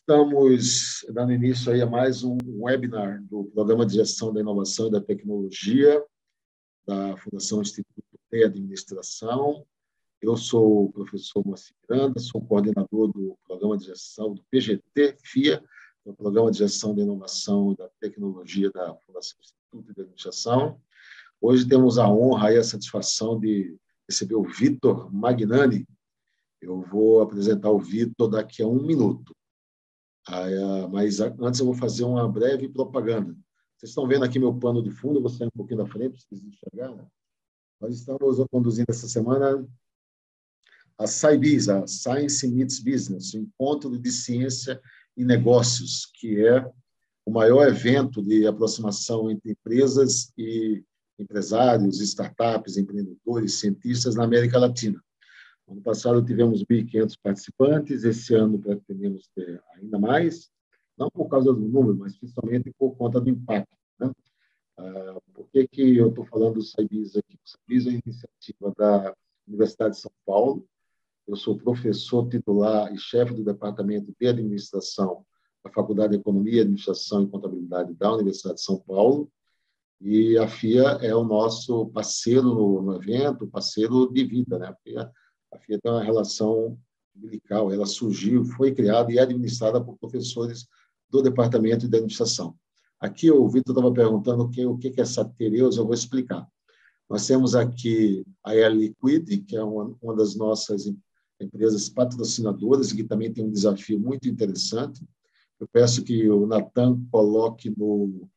Estamos dando início aí a mais um webinar do Programa de Gestão da Inovação e da Tecnologia da Fundação Instituto de Administração. Eu sou o professor Moacir Miranda, sou coordenador do Programa de Gestão do PGT-FIA, o Programa de Gestão da Inovação e da Tecnologia da Fundação Instituto de Administração. Hoje temos a honra e a satisfação de receber o Vitor Magnani. Eu vou apresentar o Vitor daqui a um minuto. Mas antes eu vou fazer uma breve propaganda. Vocês estão vendo aqui meu pano de fundo, eu vou sair um pouquinho da frente para vocês enxergarem. Nós estamos conduzindo essa semana a SciBiz, a Science Meets Business, o encontro de ciência e negócios, que é o maior evento de aproximação entre empresas e empresários, startups, empreendedores, cientistas na América Latina. Ano passado tivemos 1.500 participantes, esse ano pretendemos ter ainda mais, não por causa do número, mas principalmente por conta do impacto. Né? Por que eu estou falando do SciBiz aqui? O SciBiz é uma iniciativa da Universidade de São Paulo. Eu sou professor titular e chefe do Departamento de Administração da Faculdade de Economia, Administração e Contabilidade da Universidade de São Paulo, e a FIA é o nosso parceiro no evento, parceiro de vida, né? A FIA tem uma relação umbilical, ela surgiu, foi criada e é administrada por professores do Departamento de Administração. Aqui o Vitor estava perguntando o que é essa Tereus, eu vou explicar. Nós temos aqui a Air Liquide, que é uma das nossas empresas patrocinadoras, que também tem um desafio muito interessante. Eu peço que o Nathan coloque no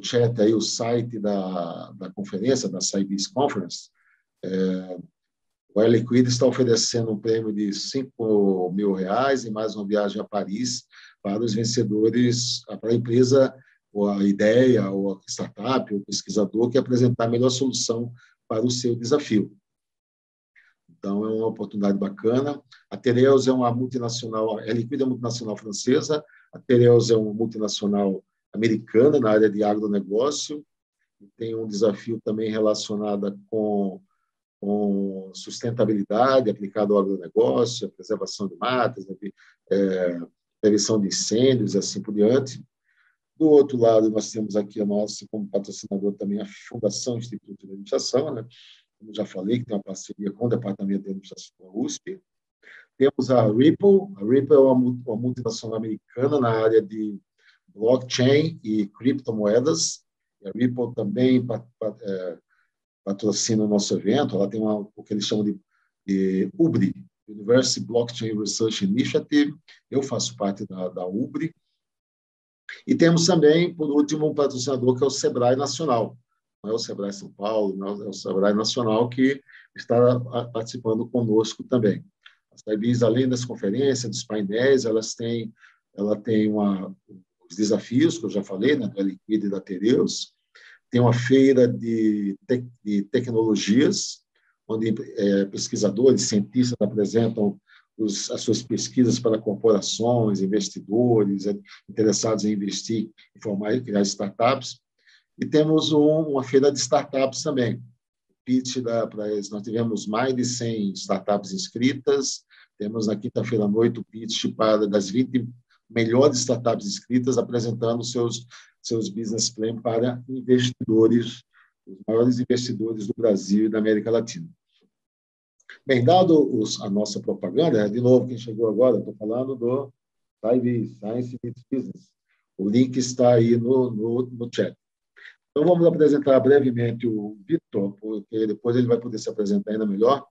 chat aí o site da conferência, da SciBiz Conference. O Air Liquide está oferecendo um prêmio de R$5.000 e mais uma viagem a Paris para os vencedores, para a empresa, ou a ideia, ou a startup, ou o pesquisador que apresentar a melhor solução para o seu desafio. Então, é uma oportunidade bacana. A Tereus é uma multinacional, a Air Liquide é uma multinacional francesa, a Tereus é uma multinacional americana na área de agronegócio, e tem um desafio também relacionado com sustentabilidade aplicada ao agronegócio, a preservação de matas, prevenção de incêndios e assim por diante. Do outro lado, nós temos aqui a nossa, como patrocinador também, a Fundação Instituto de Administração, né? Como já falei, que tem uma parceria com o Departamento de Administração da USP. Temos a Ripple é uma multinacional americana na área de blockchain e criptomoedas. E a Ripple também patrocina o nosso evento. Ela tem o que eles chamam de UBRI, University Blockchain Research Initiative. Eu faço parte da UBRI. E temos também, por último, um patrocinador que é o Sebrae Nacional. Não é o Sebrae São Paulo, não é o Sebrae Nacional, que está participando conosco também. A SciBiz, além das conferências, dos painéis, ela tem os desafios, que eu já falei, né, da Liquide e da Tereus. Tem uma feira de tecnologias, onde pesquisadores, cientistas apresentam as suas pesquisas para corporações, investidores, interessados em investir, em formar e criar startups. E temos uma feira de startups também. Nós tivemos mais de 100 startups inscritas. Temos na quinta-feira à noite o pitch das 20 melhores startups inscritas, apresentando seus business plan para investidores, os maiores investidores do Brasil e da América Latina. Bem, dado a nossa propaganda, de novo, quem chegou agora, estou falando do SciBiz, Science Meets Business. O link está aí no chat. Então, vamos apresentar brevemente o Vitor, porque depois ele vai poder se apresentar ainda melhor.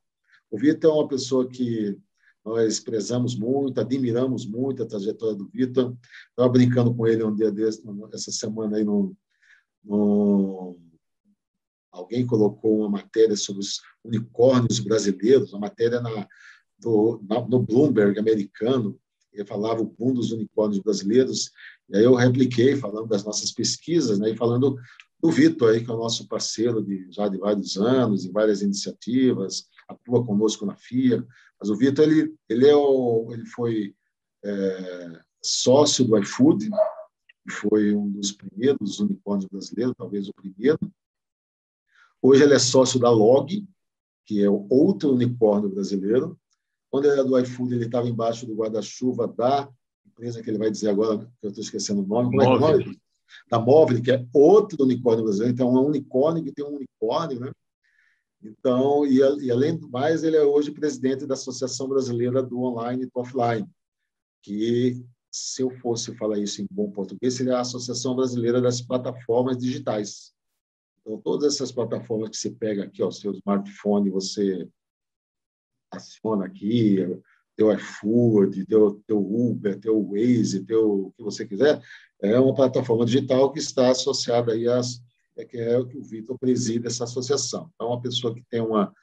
O Vitor é uma pessoa que nós prezamos muito, admiramos muito a trajetória do Vitor. Estava brincando com ele um dia desse, essa semana aí alguém colocou uma matéria sobre os unicórnios brasileiros, uma matéria no Bloomberg americano, ele falava o boom dos unicórnios brasileiros, e aí eu repliquei, falando das nossas pesquisas, né, e falando do Vitor, aí, que é o nosso parceiro já de vários anos, em várias iniciativas, atua conosco na FIA. Mas o Vitor, ele foi sócio do iFood, que foi um dos primeiros unicórnios brasileiros, talvez o primeiro. Hoje ele é sócio da Log, que é outro unicórnio brasileiro. Quando ele era do iFood, ele estava embaixo do guarda-chuva da empresa que ele vai dizer agora, que eu estou esquecendo o nome, como é que é o Móvel. nome? Da Móvel, que é outro unicórnio brasileiro. Então, é um unicórnio que tem um unicórnio, né? Então, e além do mais, ele é hoje presidente da Associação Brasileira do Online e do Offline, que, se eu fosse falar isso em bom português, seria a Associação Brasileira das Plataformas Digitais. Então, todas essas plataformas que você pega aqui, o seu smartphone, você aciona aqui, teu iFood, teu Uber, teu Waze, teu o que você quiser, é uma plataforma digital que está associada aí que é o que o Vitor preside essa associação. Então, é uma pessoa que tem é uma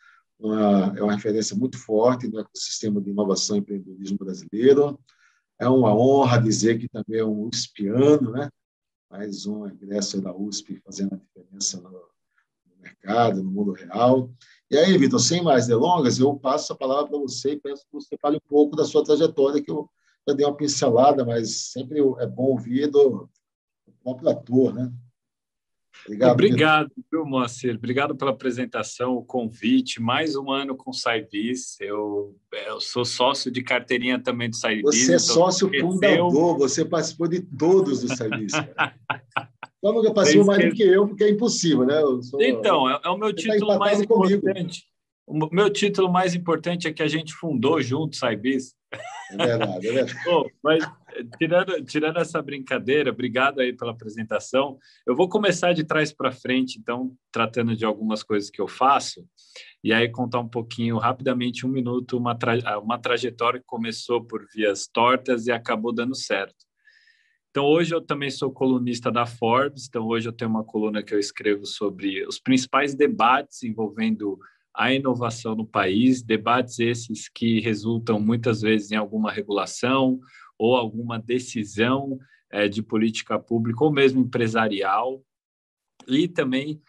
referência muito forte no ecossistema de inovação e empreendedorismo brasileiro. É uma honra dizer que também é um USPiano, né? Mais um egresso da USP fazendo a diferença no mercado, no mundo real. E aí, Vitor, sem mais delongas, eu passo a palavra para você e peço que você fale um pouco da sua trajetória, que eu já dei uma pincelada, mas sempre é bom ouvir do próprio ator, né? Obrigado, Vitor. Obrigado, viu, Moacir? Obrigado pela apresentação, o convite. Mais um ano com o SciBis. Eu sou sócio de carteirinha também do SciBis, Você é então sócio esqueceu. fundador, você participou de todos os serviços, cara. Só nunca Você participou mais do que esque- eu, porque é impossível, né? Então, é o meu Você está título mais empatado comigo. importante. O meu título mais importante é que a gente fundou junto o SciBis. É verdade, é verdade. Bom, mas tirando essa brincadeira, obrigado aí pela apresentação. Eu vou começar de trás para frente, então, tratando de algumas coisas que eu faço, e aí contar um pouquinho, rapidamente, um minuto, uma trajetória que começou por vias tortas e acabou dando certo. Então, hoje eu também sou colunista da Forbes, então hoje eu tenho uma coluna que eu escrevo sobre os principais debates envolvendo a inovação no país, debates esses que resultam muitas vezes em alguma regulação ou alguma decisão de política pública ou mesmo empresarial. E também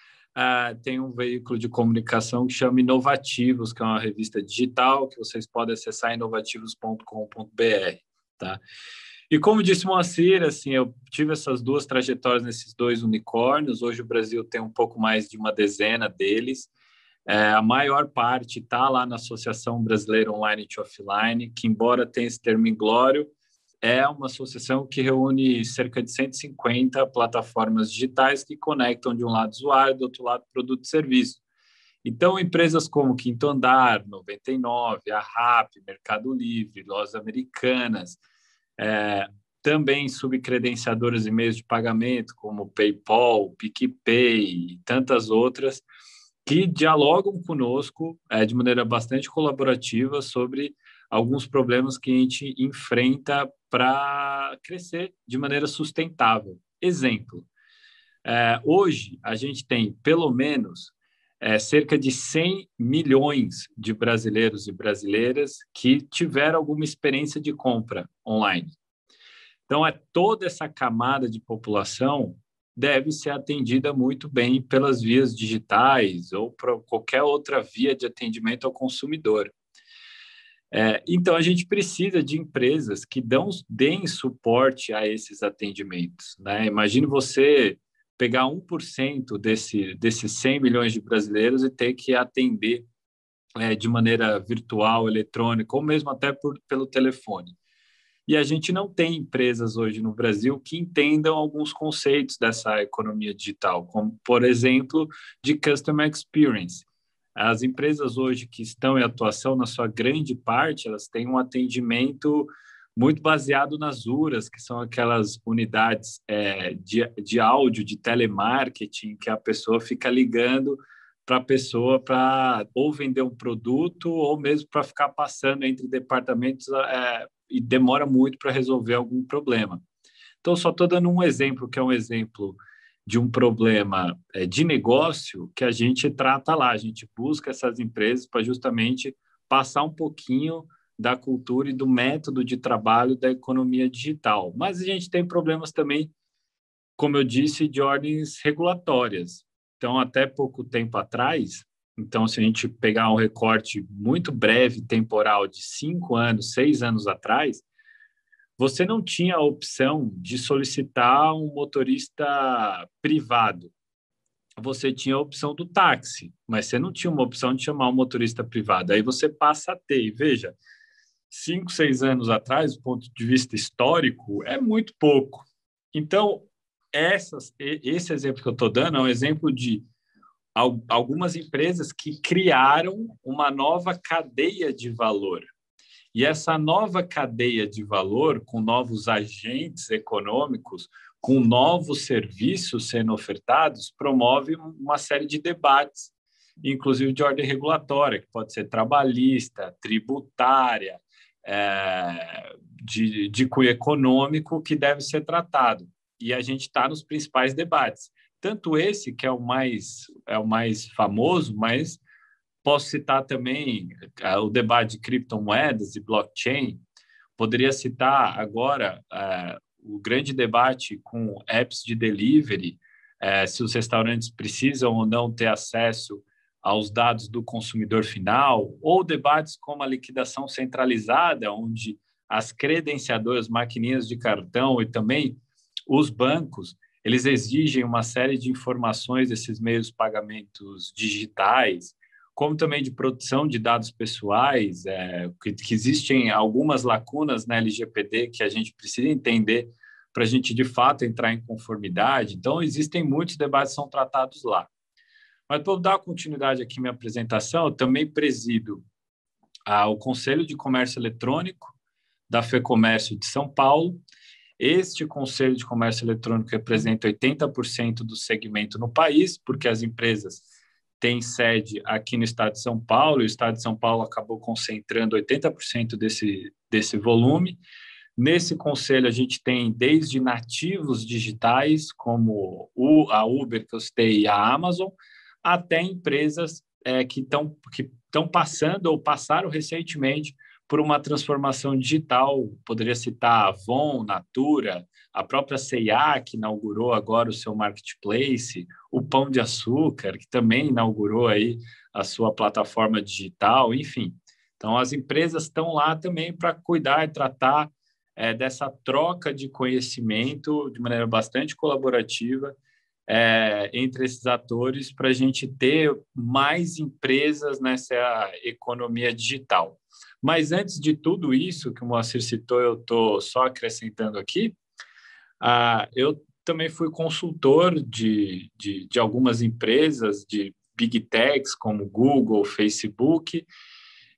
tem um veículo de comunicação que chama Inovativos, que é uma revista digital que vocês podem acessar inovativos.com.br, tá? E como disse o Moacir, assim, eu tive essas duas trajetórias nesses dois unicórnios. Hoje o Brasil tem um pouco mais de uma dezena deles. A maior parte está lá na Associação Brasileira Online e Offline, que, embora tenha esse termo inglório, é uma associação que reúne cerca de 150 plataformas digitais que conectam de um lado usuário, do outro lado produto e serviço. Então, empresas como Quinto Andar, 99, a RAP, Mercado Livre, Lojas Americanas, também subcredenciadoras e meios de pagamento, como PayPal, PicPay e tantas outras, que dialogam conosco de maneira bastante colaborativa sobre alguns problemas que a gente enfrenta para crescer de maneira sustentável. Exemplo, hoje a gente tem pelo menos cerca de 100 milhões de brasileiros e brasileiras que tiveram alguma experiência de compra online. Então, toda essa camada de população deve ser atendida muito bem pelas vias digitais ou por qualquer outra via de atendimento ao consumidor. Então, a gente precisa de empresas que deem suporte a esses atendimentos, né? Imagine você pegar 1% desses 100 milhões de brasileiros e ter que atender de maneira virtual, eletrônica, ou mesmo até pelo telefone. E a gente não tem empresas hoje no Brasil que entendam alguns conceitos dessa economia digital, como, por exemplo, de Customer Experience. As empresas hoje que estão em atuação, na sua grande parte, elas têm um atendimento muito baseado nas URAs, que são aquelas unidades de áudio, de telemarketing, que a pessoa fica ligando para a pessoa para ou vender um produto ou mesmo para ficar passando entre departamentos e demora muito para resolver algum problema. Então, só estou dando um exemplo, que é um exemplo de um problema de negócio que a gente trata lá. A gente busca essas empresas para justamente passar um pouquinho da cultura e do método de trabalho da economia digital. Mas a gente tem problemas também, como eu disse, de ordens regulatórias. Então, até pouco tempo atrás, então, se a gente pegar um recorte muito breve, temporal, de 5 anos, 6 anos atrás, você não tinha a opção de solicitar um motorista privado. Você tinha a opção do táxi, mas você não tinha uma opção de chamar um motorista privado. Aí você passa a ter. E veja, 5, 6 anos atrás, do ponto de vista histórico, é muito pouco. Então, esse exemplo que eu estou dando é um exemplo de algumas empresas que criaram uma nova cadeia de valor. E essa nova cadeia de valor, com novos agentes econômicos, com novos serviços sendo ofertados, promove uma série de debates, inclusive de ordem regulatória, que pode ser trabalhista, tributária, de cunho econômico, que deve ser tratado. E a gente está nos principais debates. Tanto esse, que é o mais famoso, mas posso citar também o debate de criptomoedas e blockchain. Poderia citar agora o grande debate com apps de delivery, se os restaurantes precisam ou não ter acesso aos dados do consumidor final, ou debates como a liquidação centralizada, onde as credenciadoras, maquininhas de cartão e também os bancos, eles exigem uma série de informações desses meios de pagamentos digitais, como também de proteção de dados pessoais, que existem algumas lacunas na LGPD que a gente precisa entender para a gente, de fato, entrar em conformidade. Então, existem muitos debates que são tratados lá. Mas, para dar continuidade aqui à minha apresentação, eu também presido o Conselho de Comércio Eletrônico da FEComércio de São Paulo. Este Conselho de Comércio Eletrônico representa 80% do segmento no país, porque as empresas têm sede aqui no estado de São Paulo, e o estado de São Paulo acabou concentrando 80% desse volume. Nesse conselho, a gente tem desde nativos digitais, como a Uber, que eu citei, e a Amazon, até empresas que estão passando ou passaram recentemente por uma transformação digital. Poderia citar a Avon, Natura, a própria C&A, que inaugurou agora o seu marketplace, o Pão de Açúcar, que também inaugurou aí a sua plataforma digital, enfim. Então, as empresas estão lá também para cuidar e tratar dessa troca de conhecimento de maneira bastante colaborativa entre esses atores, para a gente ter mais empresas nessa economia digital. Mas antes de tudo isso que o Moacir citou, eu estou só acrescentando aqui, eu também fui consultor de algumas empresas, de big techs como Google, Facebook,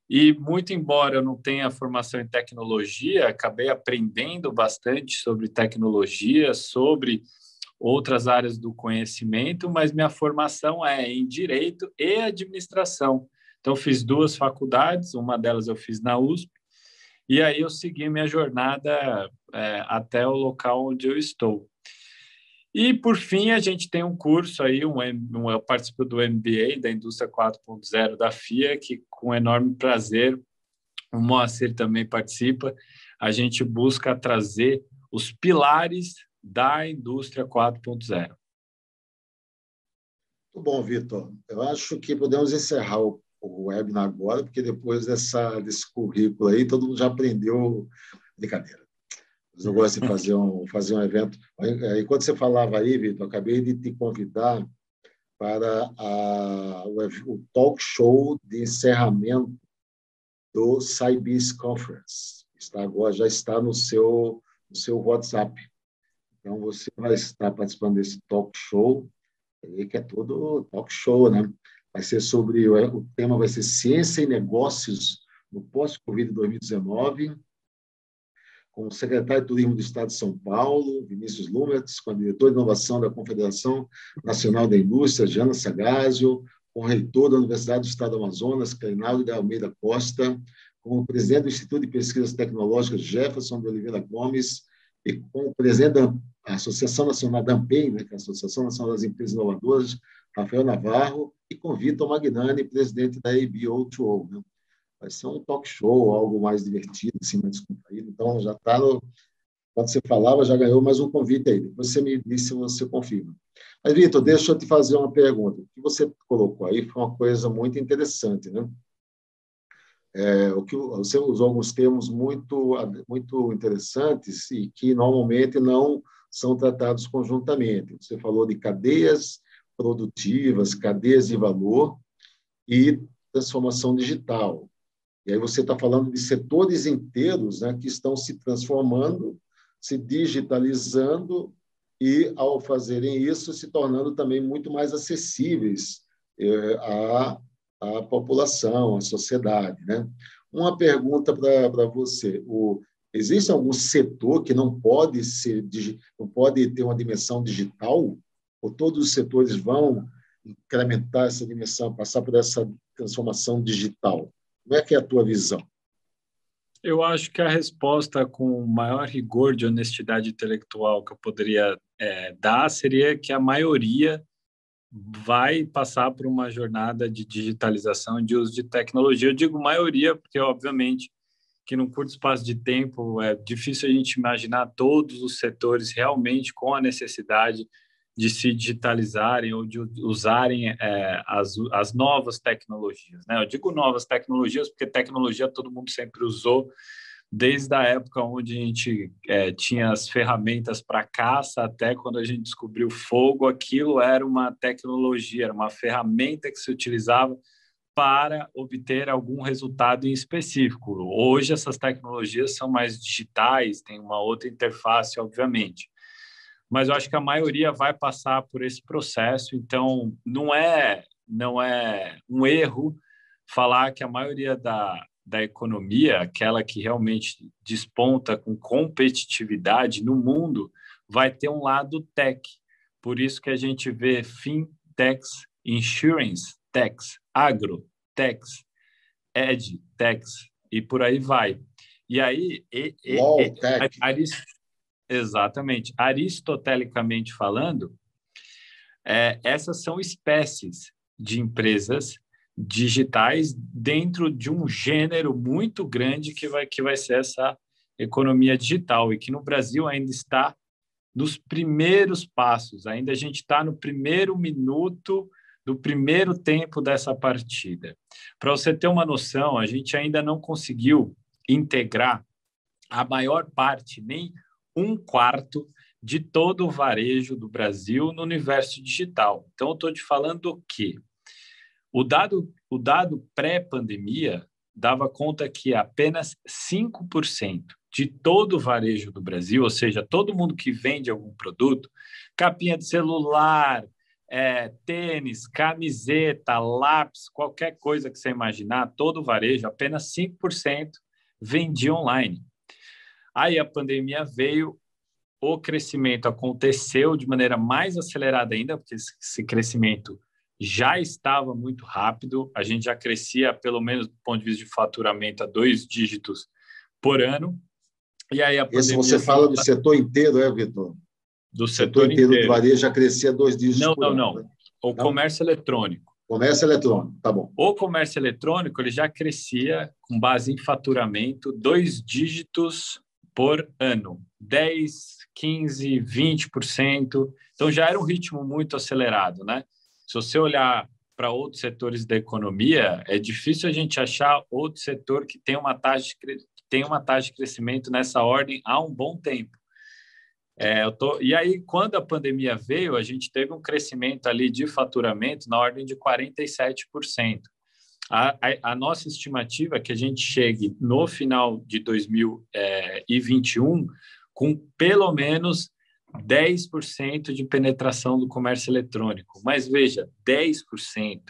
e muito embora eu não tenha formação em tecnologia, acabei aprendendo bastante sobre tecnologia, sobre outras áreas do conhecimento, mas minha formação é em Direito e Administração. Então, fiz 2 faculdades, uma delas eu fiz na USP, e aí eu segui minha jornada até o local onde eu estou. E, por fim, a gente tem um curso aí, eu participo do MBA, da Indústria 4.0 da FIA, que com enorme prazer, o Moacir também participa, a gente busca trazer os pilares da Indústria 4.0. Muito bom, Vitor. Eu acho que podemos encerrar o webinar agora, porque depois desse currículo aí, todo mundo já aprendeu brincadeira. Eu gosto de fazer um evento. Enquanto você falava aí, Vitor, eu acabei de te convidar para o talk show de encerramento do Scibiz Conference. Já está no seu WhatsApp. Então, você vai estar participando desse talk show, que é todo talk show, né? Vai ser o tema vai ser Ciência e Negócios no pós-Covid 2019, com o secretário de Turismo do Estado de São Paulo, Vinícius Lumertz, com a diretora de Inovação da Confederação Nacional da Indústria, Jana Sagazio, com o reitor da Universidade do Estado do Amazonas, Reinaldo de Almeida Costa, com o presidente do Instituto de Pesquisas Tecnológicas, Jefferson de Oliveira Gomes, e com o presidente da Associação Nacional da AMPEI, né, que é a Associação Nacional das Empresas Inovadoras, Rafael Navarro, e com Vitor Magnani, presidente da ABO2O, né? Vai ser um talk show, algo mais divertido, assim, mais descontraído. Então, já está quando você falava, já ganhou mais um convite aí. Depois você me diz se você confirma. Mas, Vitor, deixa eu te fazer uma pergunta. O que você colocou aí foi uma coisa muito interessante, né? O que você usou alguns termos muito interessantes e que normalmente não são tratados conjuntamente. Você falou de cadeias produtivas, cadeias de valor e transformação digital. E aí você está falando de setores inteiros, né, que estão se transformando, se digitalizando e, ao fazerem isso, se tornando também muito mais acessíveis à população, à sociedade, né? Uma pergunta para você: existe algum setor que não pode ter uma dimensão digital? Ou todos os setores vão incrementar essa dimensão, passar por essa transformação digital? Como é que é a tua visão? Eu acho que a resposta com o maior rigor de honestidade intelectual que eu poderia dar seria que a maioria vai passar por uma jornada de digitalização e de uso de tecnologia. Eu digo maioria porque, obviamente, que num curto espaço de tempo é difícil a gente imaginar todos os setores realmente com a necessidade de se digitalizarem ou de usarem as novas tecnologias, né? Eu digo novas tecnologias porque tecnologia todo mundo sempre usou, desde a época onde a gente tinha as ferramentas para caça até quando a gente descobriu fogo, aquilo era uma tecnologia, era uma ferramenta que se utilizava para obter algum resultado em específico. Hoje essas tecnologias são mais digitais, tem uma outra interface, obviamente. Mas eu acho que a maioria vai passar por esse processo, então não é um erro falar que a maioria da economia, aquela que realmente desponta com competitividade no mundo, vai ter um lado tech. Por isso que a gente vê fintechs, insurance techs, agro techs, ed techs e por aí vai. E aí, Wall Tech. exatamente, aristotelicamente falando, essas são espécies de empresas digitais dentro de um gênero muito grande que vai ser essa economia digital e que no Brasil ainda está nos primeiros passos, ainda a gente está no primeiro minuto do primeiro tempo dessa partida. Para você ter uma noção, a gente ainda não conseguiu integrar a maior parte, nem um quarto de todo o varejo do Brasil no universo digital. Então, eu estou te falando que o dado pré-pandemia dava conta que apenas 5% de todo o varejo do Brasil, ou seja, todo mundo que vende algum produto, capinha de celular, tênis, camiseta, lápis, qualquer coisa que você imaginar, todo o varejo, apenas 5% vendia online. Aí a pandemia veio, o crescimento aconteceu de maneira mais acelerada ainda, porque esse crescimento já estava muito rápido, a gente já crescia, pelo menos do ponto de vista de faturamento, a 2 dígitos por ano. E aí a Esse pandemia... você fala do setor inteiro, Vitor? Do o setor inteiro do varejo já crescia 2 dígitos por ano. Não. Né? O comércio eletrônico. Comércio eletrônico, tá bom. O comércio eletrônico ele já crescia com base em faturamento 2 dígitos por ano, 10, 15, 20%. Então já era um ritmo muito acelerado, né? Se você olhar para outros setores da economia, é difícil a gente achar outro setor que tenha uma taxa de crescimento nessa ordem há um bom tempo. E aí, quando a pandemia veio, a gente teve um crescimento ali de faturamento na ordem de 47%. A nossa estimativa é que a gente chegue no final de 2021 com pelo menos 10% de penetração do comércio eletrônico. Mas veja, 10%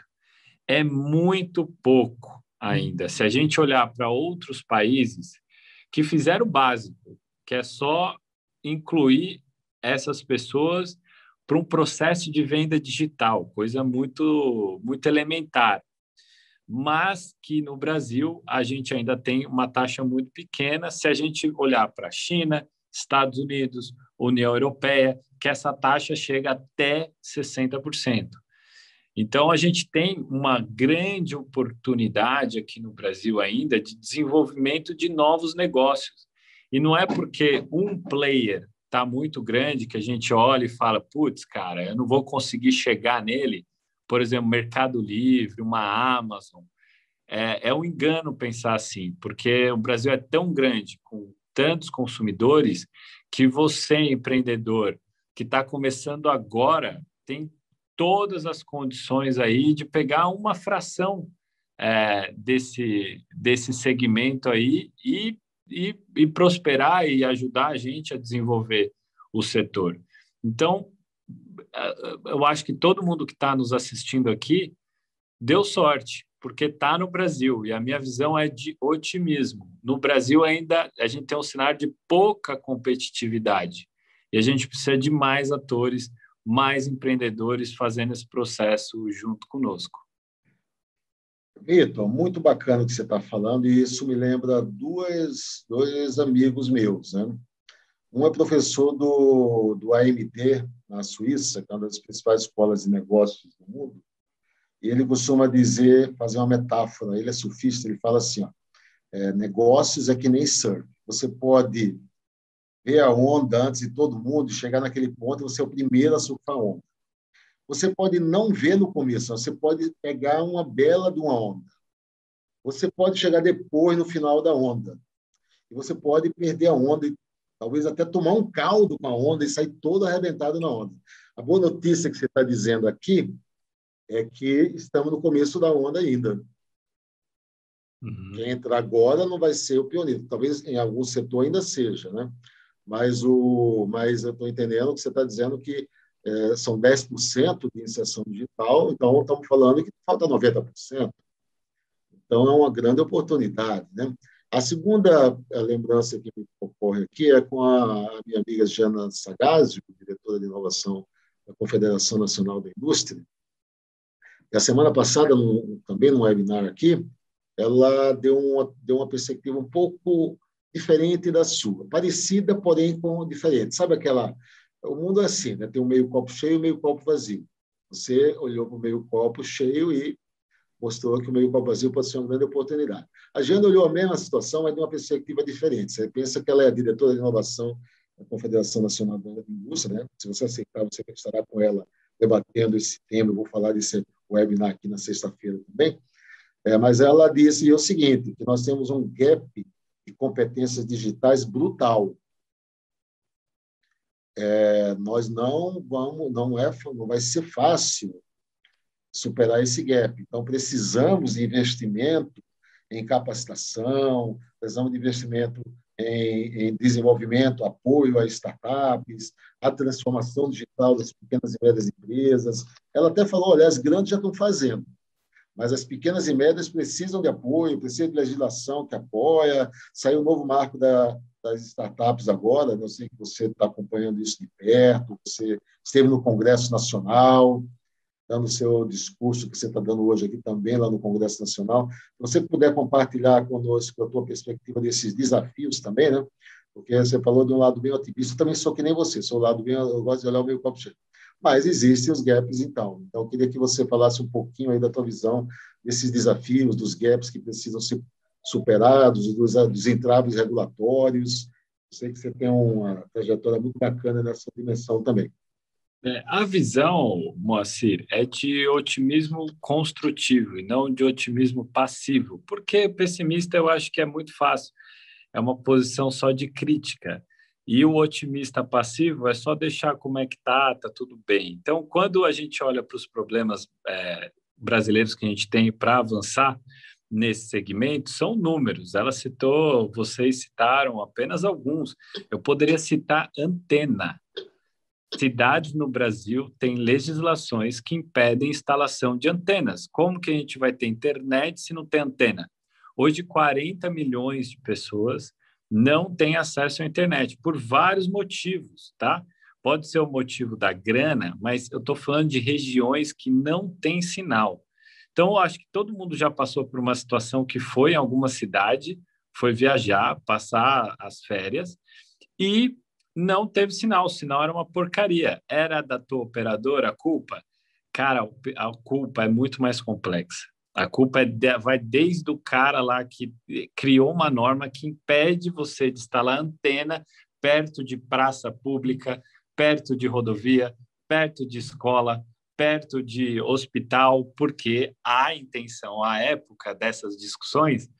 é muito pouco ainda. Se a gente olhar para outros países que fizeram o básico, que é só incluir essas pessoas para um processo de venda digital, coisa muito, muito elementar. Mas que no Brasil a gente ainda tem uma taxa muito pequena se a gente olhar para a China, Estados Unidos, União Europeia, que essa taxa chega até 60%. Então, a gente tem uma grande oportunidade aqui no Brasil ainda de desenvolvimento de novos negócios. E não é porque um player está muito grande que a gente olha e fala, putz, cara, eu não vou conseguir chegar nele. Por exemplo, Mercado Livre, uma Amazon. É um engano pensar assim, porque o Brasil é tão grande, com tantos consumidores, que você, empreendedor, que está começando agora, tem todas as condições aí de pegar uma fração desse segmento aí e prosperar e ajudar a gente a desenvolver o setor. Então, eu acho que todo mundo que está nos assistindo aqui deu sorte, porque está no Brasil, e a minha visão é de otimismo. No Brasil ainda a gente tem um cenário de pouca competitividade, e a gente precisa de mais atores, mais empreendedores fazendo esse processo junto conosco. Vitor, muito bacana o que você está falando, e isso me lembra dois amigos meus, né? Um é professor do AMD, na Suíça, que é uma das principais escolas de negócios do mundo, e ele costuma dizer, fazer uma metáfora, ele é surfista, ele fala assim, ó, negócios é que nem surf. Você pode ver a onda antes de todo mundo, chegar naquele ponto e você é o primeiro a surfar a onda. Você pode não ver no começo, você pode pegar uma bela de uma onda. Você pode chegar depois, no final da onda. E você pode perder a onda e talvez até tomar um caldo com a onda e sair todo arrebentado na onda. A boa notícia que você está dizendo aqui é que estamos no começo da onda ainda. Uhum. Quem entrar agora não vai ser o pioneiro. Talvez em algum setor ainda seja, né? Mas eu estou entendendo que você está dizendo que são 10% de inserção digital, então estamos falando que falta 90%. Então, é uma grande oportunidade, né? A segunda lembrança que me ocorre aqui é com a minha amiga Jana Sagazio, diretora de inovação da Confederação Nacional da Indústria. E a semana passada, também num webinar aqui, ela deu uma perspectiva um pouco diferente da sua, parecida, porém com diferente. Sabe aquela... O mundo é assim, né? Tem um meio copo cheio e um meio copo vazio. Você olhou para o meio copo cheio e mostrou que o meio copo vazio pode ser uma grande oportunidade. A Jana olhou a mesma situação, mas de uma perspectiva diferente. Você pensa que ela é a diretora de inovação da Confederação Nacional da Indústria, né? Se você aceitar, você estará com ela debatendo esse tema. Eu vou falar desse webinar aqui na sexta-feira também. Mas ela disse o seguinte, que nós temos um gap de competências digitais brutal. Nós não vai ser fácil superar esse gap. Então, precisamos de investimento em capacitação, precisamos de investimento em desenvolvimento, apoio a startups, a transformação digital das pequenas e médias empresas. Ela até falou, olha, as grandes já estão fazendo, mas as pequenas e médias precisam de apoio, precisam de legislação que apoia. Saiu o novo marco das startups agora, eu sei que você está acompanhando isso de perto, você esteve no Congresso Nacional, dando o seu discurso que você está dando hoje aqui também, lá no Congresso Nacional. Se você puder compartilhar conosco a tua perspectiva desses desafios também, né? Porque você falou de um lado bem otimista, eu também sou que nem você, sou um lado bem, eu gosto de olhar o meio copo cheio. Mas existem os gaps, então. Então, eu queria que você falasse um pouquinho aí da tua visão desses desafios, dos gaps que precisam ser superados, dos entraves regulatórios. Eu sei que você tem uma trajetória muito bacana nessa dimensão também. A visão, Moacir, é de otimismo construtivo e não de otimismo passivo, porque pessimista eu acho que é muito fácil, é uma posição só de crítica. E o otimista passivo é só deixar como é que tá tudo bem. Então, quando a gente olha para os problemas brasileiros que a gente tem para avançar nesse segmento, são números. Ela citou, vocês citaram apenas alguns. Eu poderia citar antena. Cidades no Brasil têm legislações que impedem instalação de antenas. Como que a gente vai ter internet se não tem antena? Hoje, 40 milhões de pessoas não têm acesso à internet, por vários motivos, tá? Pode ser o motivo da grana, mas eu estou falando de regiões que não têm sinal. Então, eu acho que todo mundo já passou por uma situação que foi em alguma cidade, foi viajar, passar as férias, e não teve sinal, o sinal era uma porcaria. Era da tua operadora a culpa? Cara, a culpa é muito mais complexa. A culpa vai desde o cara lá que criou uma norma que impede você de instalar antena perto de praça pública, perto de rodovia, perto de escola, perto de hospital, porque a intenção, à época dessas discussões,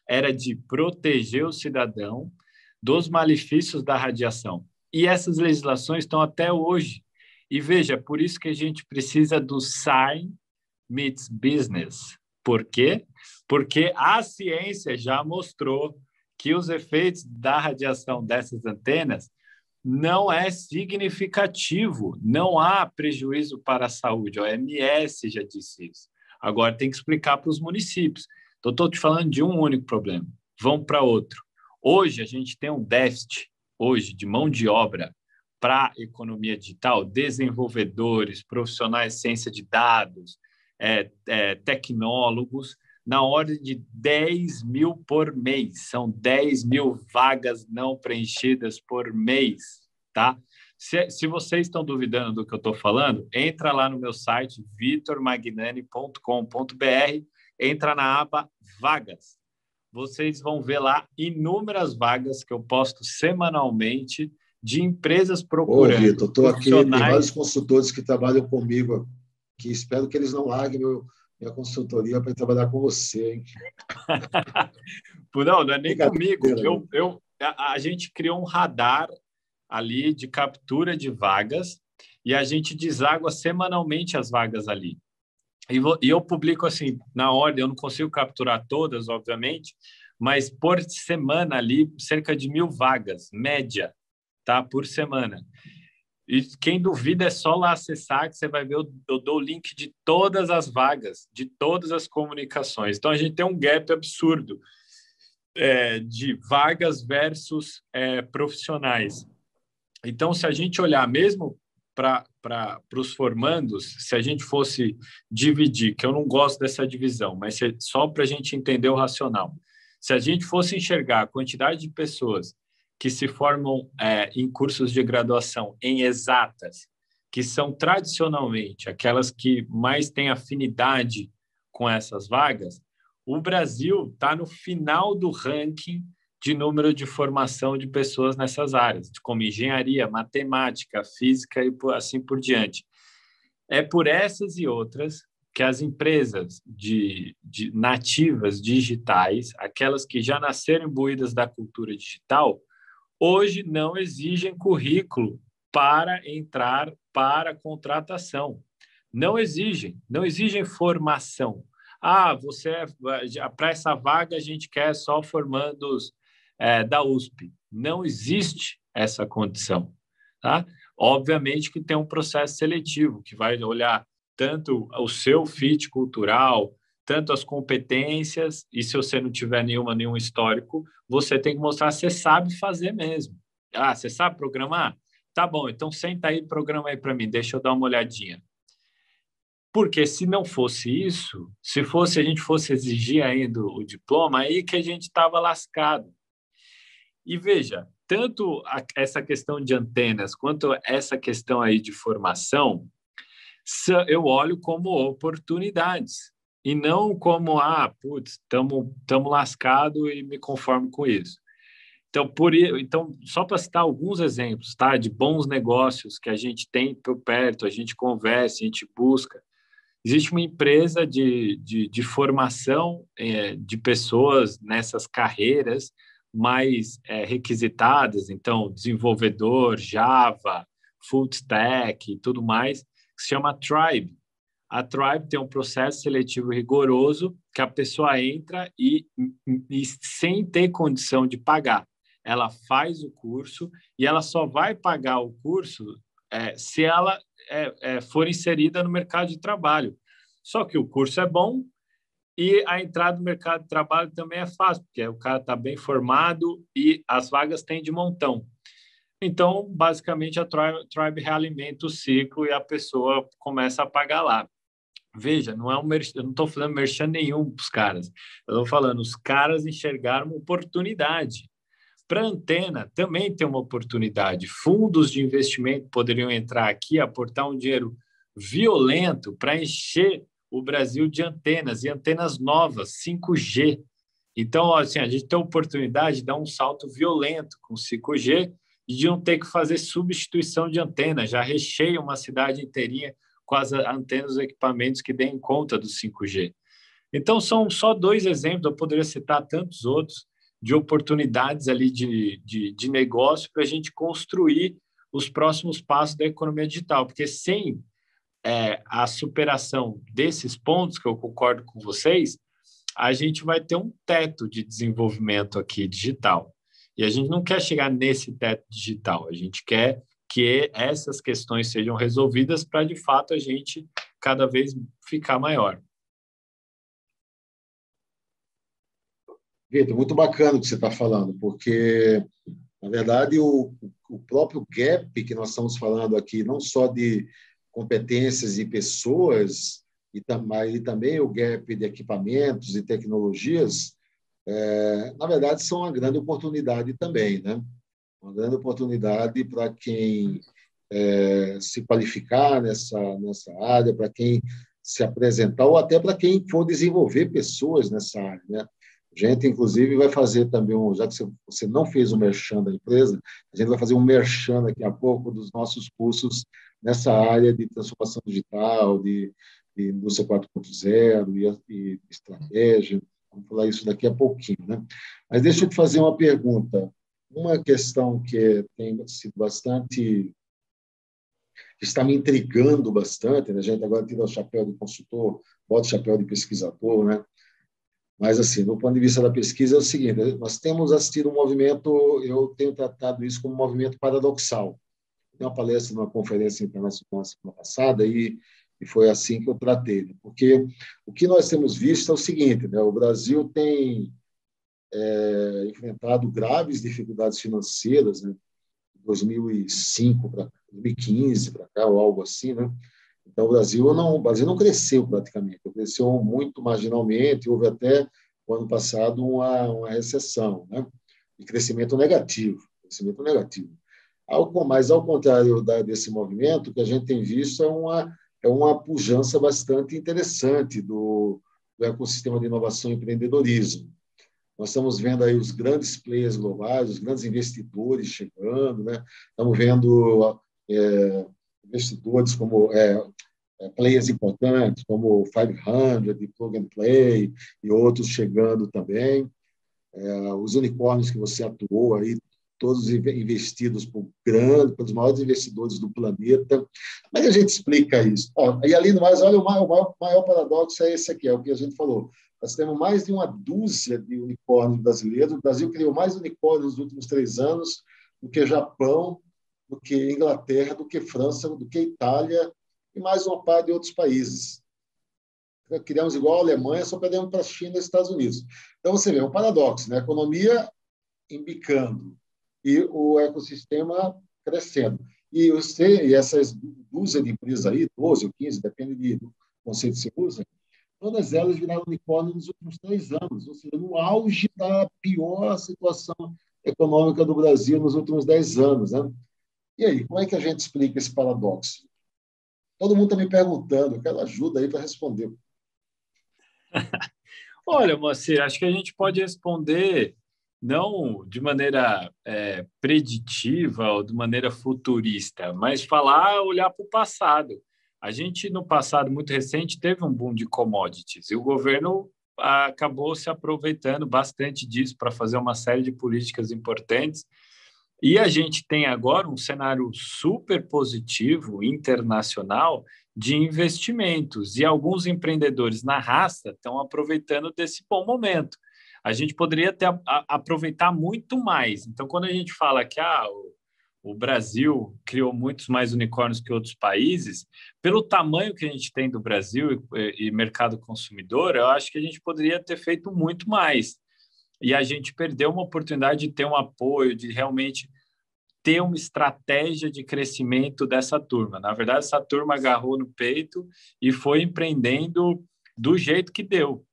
era de proteger o cidadão dos malefícios da radiação. E essas legislações estão até hoje. E veja, por isso que a gente precisa do Science meets Business, Por quê? Porque a ciência já mostrou que os efeitos da radiação dessas antenas não é significativo, não há prejuízo para a saúde. A OMS já disse isso. Agora tem que explicar para os municípios. Então, estou te falando de um único problema. Vamos para outro. Hoje, a gente tem um déficit hoje de mão de obra para a economia digital, desenvolvedores, profissionais de ciência de dados, tecnólogos, na ordem de 10 mil por mês. São 10 mil vagas não preenchidas por mês, tá? Se vocês estão duvidando do que eu estou falando, entra lá no meu site, vitormagnani.com.br, entra na aba Vagas. Vocês vão ver lá inúmeras vagas que eu posto semanalmente de empresas procurando. Ô, Vitor, estou aqui, tem vários consultores que trabalham comigo, que espero que eles não larguem minha consultoria para trabalhar com você, hein? Não é nem comigo. A gente criou um radar ali de captura de vagas e a gente deságua semanalmente as vagas ali. E eu publico assim, na ordem, eu não consigo capturar todas, obviamente, mas por semana ali, cerca de 1.000 vagas, média, tá? Por semana. E quem duvida é só lá acessar que você vai ver, eu dou o link de todas as vagas, de todas as comunicações. Então, a gente tem um gap absurdo de vagas versus profissionais. Então, se a gente olhar mesmo para os formandos, se a gente fosse dividir, que eu não gosto dessa divisão, mas só para a gente entender o racional, se a gente fosse enxergar a quantidade de pessoas que se formam em cursos de graduação em exatas, que são tradicionalmente aquelas que mais têm afinidade com essas vagas, o Brasil está no final do ranking de número de formação de pessoas nessas áreas, como engenharia, matemática, física e assim por diante. É por essas e outras que as empresas de nativas digitais, aquelas que já nasceram imbuídas da cultura digital, hoje não exigem currículo para entrar para contratação. Não exigem formação. Para essa vaga a gente quer só formandos da USP. Não existe essa condição, tá? Obviamente que tem um processo seletivo que vai olhar tanto o seu fit cultural, tanto as competências, e se você não tiver nenhum histórico, você tem que mostrar que você sabe fazer mesmo. Você sabe programar? Tá bom, então senta aí e programa aí para mim, deixa eu dar uma olhadinha. Porque se não fosse isso, a gente fosse exigir ainda o diploma, aí que a gente estava lascado. E veja, tanto essa questão de antenas quanto essa questão aí de formação, eu olho como oportunidades e não como, estamos lascados e me conformo com isso. Então, só para citar alguns exemplos, tá, de bons negócios que a gente tem por perto, a gente conversa, a gente busca. Existe uma empresa de formação de pessoas nessas carreiras mais requisitadas, então, desenvolvedor, Java, full stack e tudo mais, que se chama Tribe. A Tribe tem um processo seletivo rigoroso que a pessoa entra e sem ter condição de pagar. Ela faz o curso e ela só vai pagar o curso se ela for inserida no mercado de trabalho. Só que o curso é bom e a entrada no mercado de trabalho também é fácil, porque o cara está bem formado e as vagas têm de montão. Então, basicamente, a Tribe realimenta o ciclo e a pessoa começa a pagar lá. Veja, eu não estou falando merchan nenhum para os caras. Eu estou falando, os caras enxergaram uma oportunidade. Para a antena, também tem uma oportunidade. Fundos de investimento poderiam entrar aqui, aportar um dinheiro violento para encher o Brasil de antenas, e antenas novas, 5G. Então, assim, a gente tem a oportunidade de dar um salto violento com 5G e de não ter que fazer substituição de antena. Já recheia uma cidade inteirinha com as antenas e equipamentos que deem conta do 5G. Então, são só 2 exemplos, eu poderia citar tantos outros, de oportunidades ali de negócio para a gente construir os próximos passos da economia digital, porque sem a superação desses pontos, que eu concordo com vocês, a gente vai ter um teto de desenvolvimento aqui digital. E a gente não quer chegar nesse teto digital, a gente quer que essas questões sejam resolvidas para, de fato, a gente cada vez ficar maior. Vitor, muito bacana o que você está falando, porque, na verdade, o próprio gap que nós estamos falando aqui, não só de competências e pessoas, e também o gap de equipamentos e tecnologias, na verdade, são uma grande oportunidade também, né? Uma grande oportunidade para quem se qualificar nessa área, para quem se apresentar, ou até para quem for desenvolver pessoas nessa área, né? A gente, inclusive, vai fazer também, já que você não fez o merchan da empresa, a gente vai fazer um merchan daqui a pouco dos nossos cursos nessa área de transformação digital, de indústria 4.0 e estratégia. Vamos falar isso daqui a pouquinho, né? Mas deixa eu te fazer uma pergunta. Uma questão que tem sido bastante, que está me intrigando bastante, né? A gente agora tira o chapéu de consultor, bota o chapéu de pesquisador, né? Mas, assim, do ponto de vista da pesquisa, é o seguinte: nós temos assistido um movimento, eu tenho tratado isso como um movimento paradoxal. Tem uma palestra numa conferência internacional semana passada e foi assim que eu tratei, né? Porque o que nós temos visto é o seguinte, né? O Brasil tem enfrentado graves dificuldades financeiras, né? 2005 para 2015 para cá, ou algo assim, né? Então, o Brasil não cresceu praticamente, cresceu muito marginalmente, houve até o ano passado uma recessão, né? E crescimento negativo, crescimento negativo. Mas, ao contrário desse movimento, o que a gente tem visto é uma pujança bastante interessante do ecossistema de inovação e empreendedorismo. Nós estamos vendo aí os grandes players globais, os grandes investidores chegando, né? Estamos vendo investidores como players importantes, como o 500, Plug and Play e outros chegando também. Os unicórnios que você atuou aí, todos investidos pelos maiores investidores do planeta. Como é que a gente explica isso? E, além do mais, olha, o maior paradoxo é esse aqui, é o que a gente falou. Nós temos mais de uma dúzia de unicórnios brasileiros. O Brasil criou mais unicórnios nos últimos 3 anos do que Japão, do que Inglaterra, do que França, do que Itália e mais uma parte de outros países. Criamos igual a Alemanha, só perdemos para a China e Estados Unidos. Então, você vê, é um paradoxo, né? A economia embicando e o ecossistema crescendo. E essas dúzia de empresas aí, 12 ou 15, depende do conceito que você usa, todas elas viraram unicórnio nos últimos 3 anos, ou seja, no auge da pior situação econômica do Brasil nos últimos 10 anos. Né? E aí, como é que a gente explica esse paradoxo? Todo mundo está me perguntando, eu quero ajuda aí para responder. Olha, Moacir, acho que a gente pode responder não de maneira preditiva ou de maneira futurista, mas olhar para o passado. A gente, no passado muito recente, teve um boom de commodities e o governo acabou se aproveitando bastante disso para fazer uma série de políticas importantes. E a gente tem agora um cenário super positivo internacional de investimentos e alguns empreendedores na raça estão aproveitando desse bom momento. A gente poderia aproveitar muito mais. Então, quando a gente fala que o Brasil criou muitos mais unicórnios que outros países, pelo tamanho que a gente tem do Brasil e mercado consumidor, eu acho que a gente poderia ter feito muito mais. E a gente perdeu uma oportunidade de ter um apoio, de realmente ter uma estratégia de crescimento dessa turma. Na verdade, essa turma agarrou no peito e foi empreendendo do jeito que deu.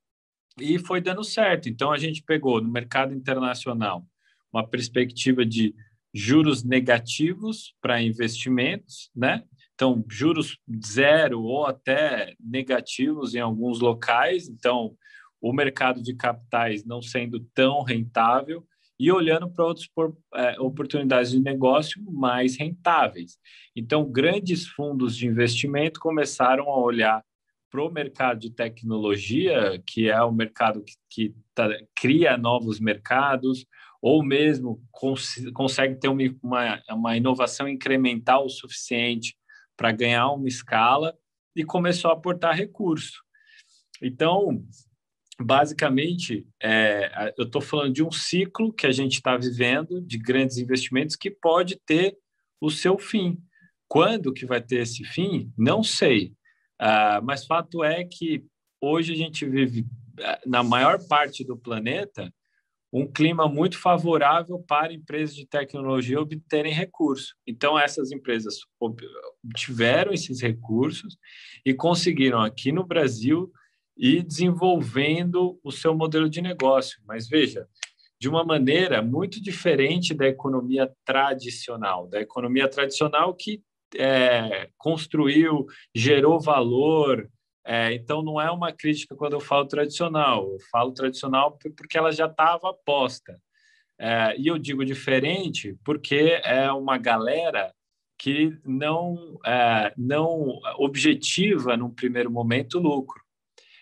E foi dando certo. Então, a gente pegou no mercado internacional uma perspectiva de juros negativos para investimentos, né? Então, juros zero ou até negativos em alguns locais. Então, o mercado de capitais não sendo tão rentável e olhando para outras oportunidades de negócio mais rentáveis. Então, grandes fundos de investimento começaram a olhar para o mercado de tecnologia, que é o mercado que cria novos mercados, ou mesmo consegue ter uma inovação incremental o suficiente para ganhar uma escala, e começou a aportar recurso. Então, basicamente, eu estou falando de um ciclo que a gente está vivendo, de grandes investimentos, que pode ter o seu fim. Quando que vai ter esse fim? Não sei. Mas fato é que hoje a gente vive, na maior parte do planeta, um clima muito favorável para empresas de tecnologia obterem recursos. Então, essas empresas tiveram esses recursos e conseguiram, aqui no Brasil, ir desenvolvendo o seu modelo de negócio. Mas, veja, de uma maneira muito diferente da economia tradicional que construiu, gerou valor. Então, não é uma crítica quando eu falo tradicional porque ela já estava posta. E eu digo diferente porque é uma galera que não objetiva, num primeiro momento, lucro.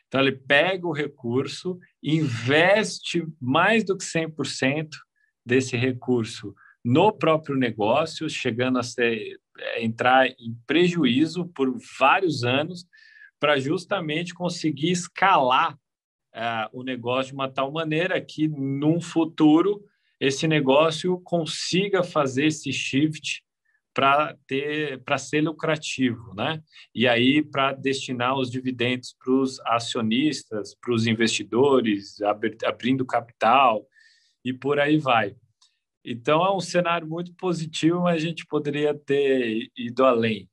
Então, ele pega o recurso, investe mais do que 100% desse recurso no próprio negócio, chegando a entrar em prejuízo por vários anos, para justamente conseguir escalar o negócio de uma tal maneira que, num futuro, esse negócio consiga fazer esse shift para ser lucrativo, né? E aí para destinar os dividendos para os acionistas, para os investidores, abrindo capital e por aí vai. Então é um cenário muito positivo, mas a gente poderia ter ido além.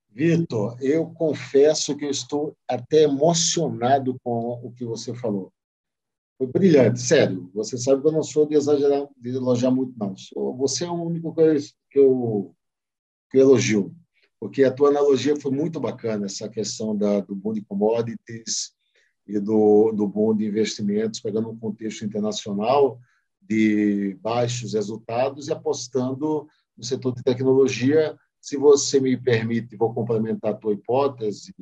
Vitor, eu confesso que eu estou até emocionado com o que você falou. Foi brilhante, sério. Você sabe que eu não sou de exagerar, de elogiar muito, não. Você é o único que eu elogio, porque a tua analogia foi muito bacana, essa questão do boom de commodities e do boom de investimentos, pegando um contexto internacional de baixos resultados e apostando no setor de tecnologia. Se você me permite, vou complementar a tua hipótese,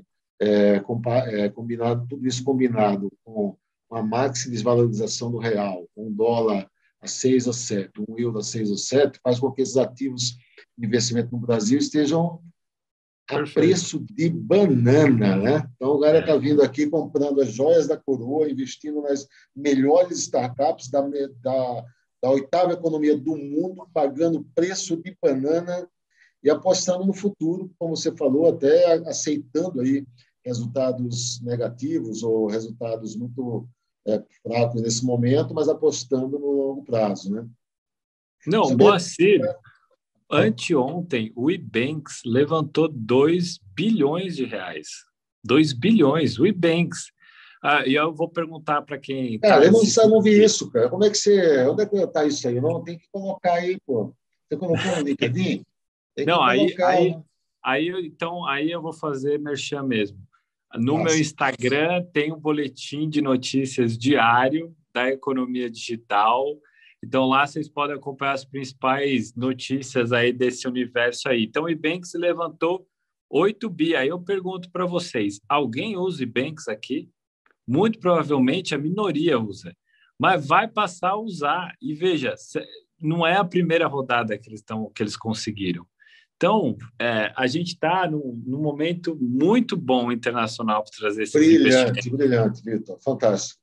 combinado, tudo isso combinado com uma maxi desvalorização do real, com um dólar a 6 ou 7, um euro a 6 ou 7, faz com que esses ativos de investimento no Brasil estejam a preço de banana, né? Então, o cara está vindo aqui comprando as joias da coroa, investindo nas melhores startups da oitava economia do mundo, pagando preço de banana e apostando no futuro, como você falou, até aceitando aí resultados negativos ou resultados muito fracos nesse momento, mas apostando no longo prazo, né? Não, Moacir, anteontem o Ibanks levantou 2 bilhões de reais. 2 bilhões, o Ibanks. E eu vou perguntar para quem Cara, eu não vi isso, cara. Como é que você... Onde é que está isso aí? Não, tem que colocar aí, pô. Você colocou no LinkedIn? Tem que colocar, né? Aí eu vou fazer merchan mesmo. No meu Nossa. Instagram tem um boletim de notícias diário da economia digital. Então, lá vocês podem acompanhar as principais notícias aí desse universo aí. Então, o Ibanks levantou 8 bi. Aí eu pergunto para vocês, alguém usa Ibanks aqui? Muito provavelmente a minoria usa. Mas vai passar a usar. E veja, não é a primeira rodada que eles conseguiram. Então, a gente está num momento muito bom internacional para trazer esses investimentos. Brilhante, Vitor. Fantástico.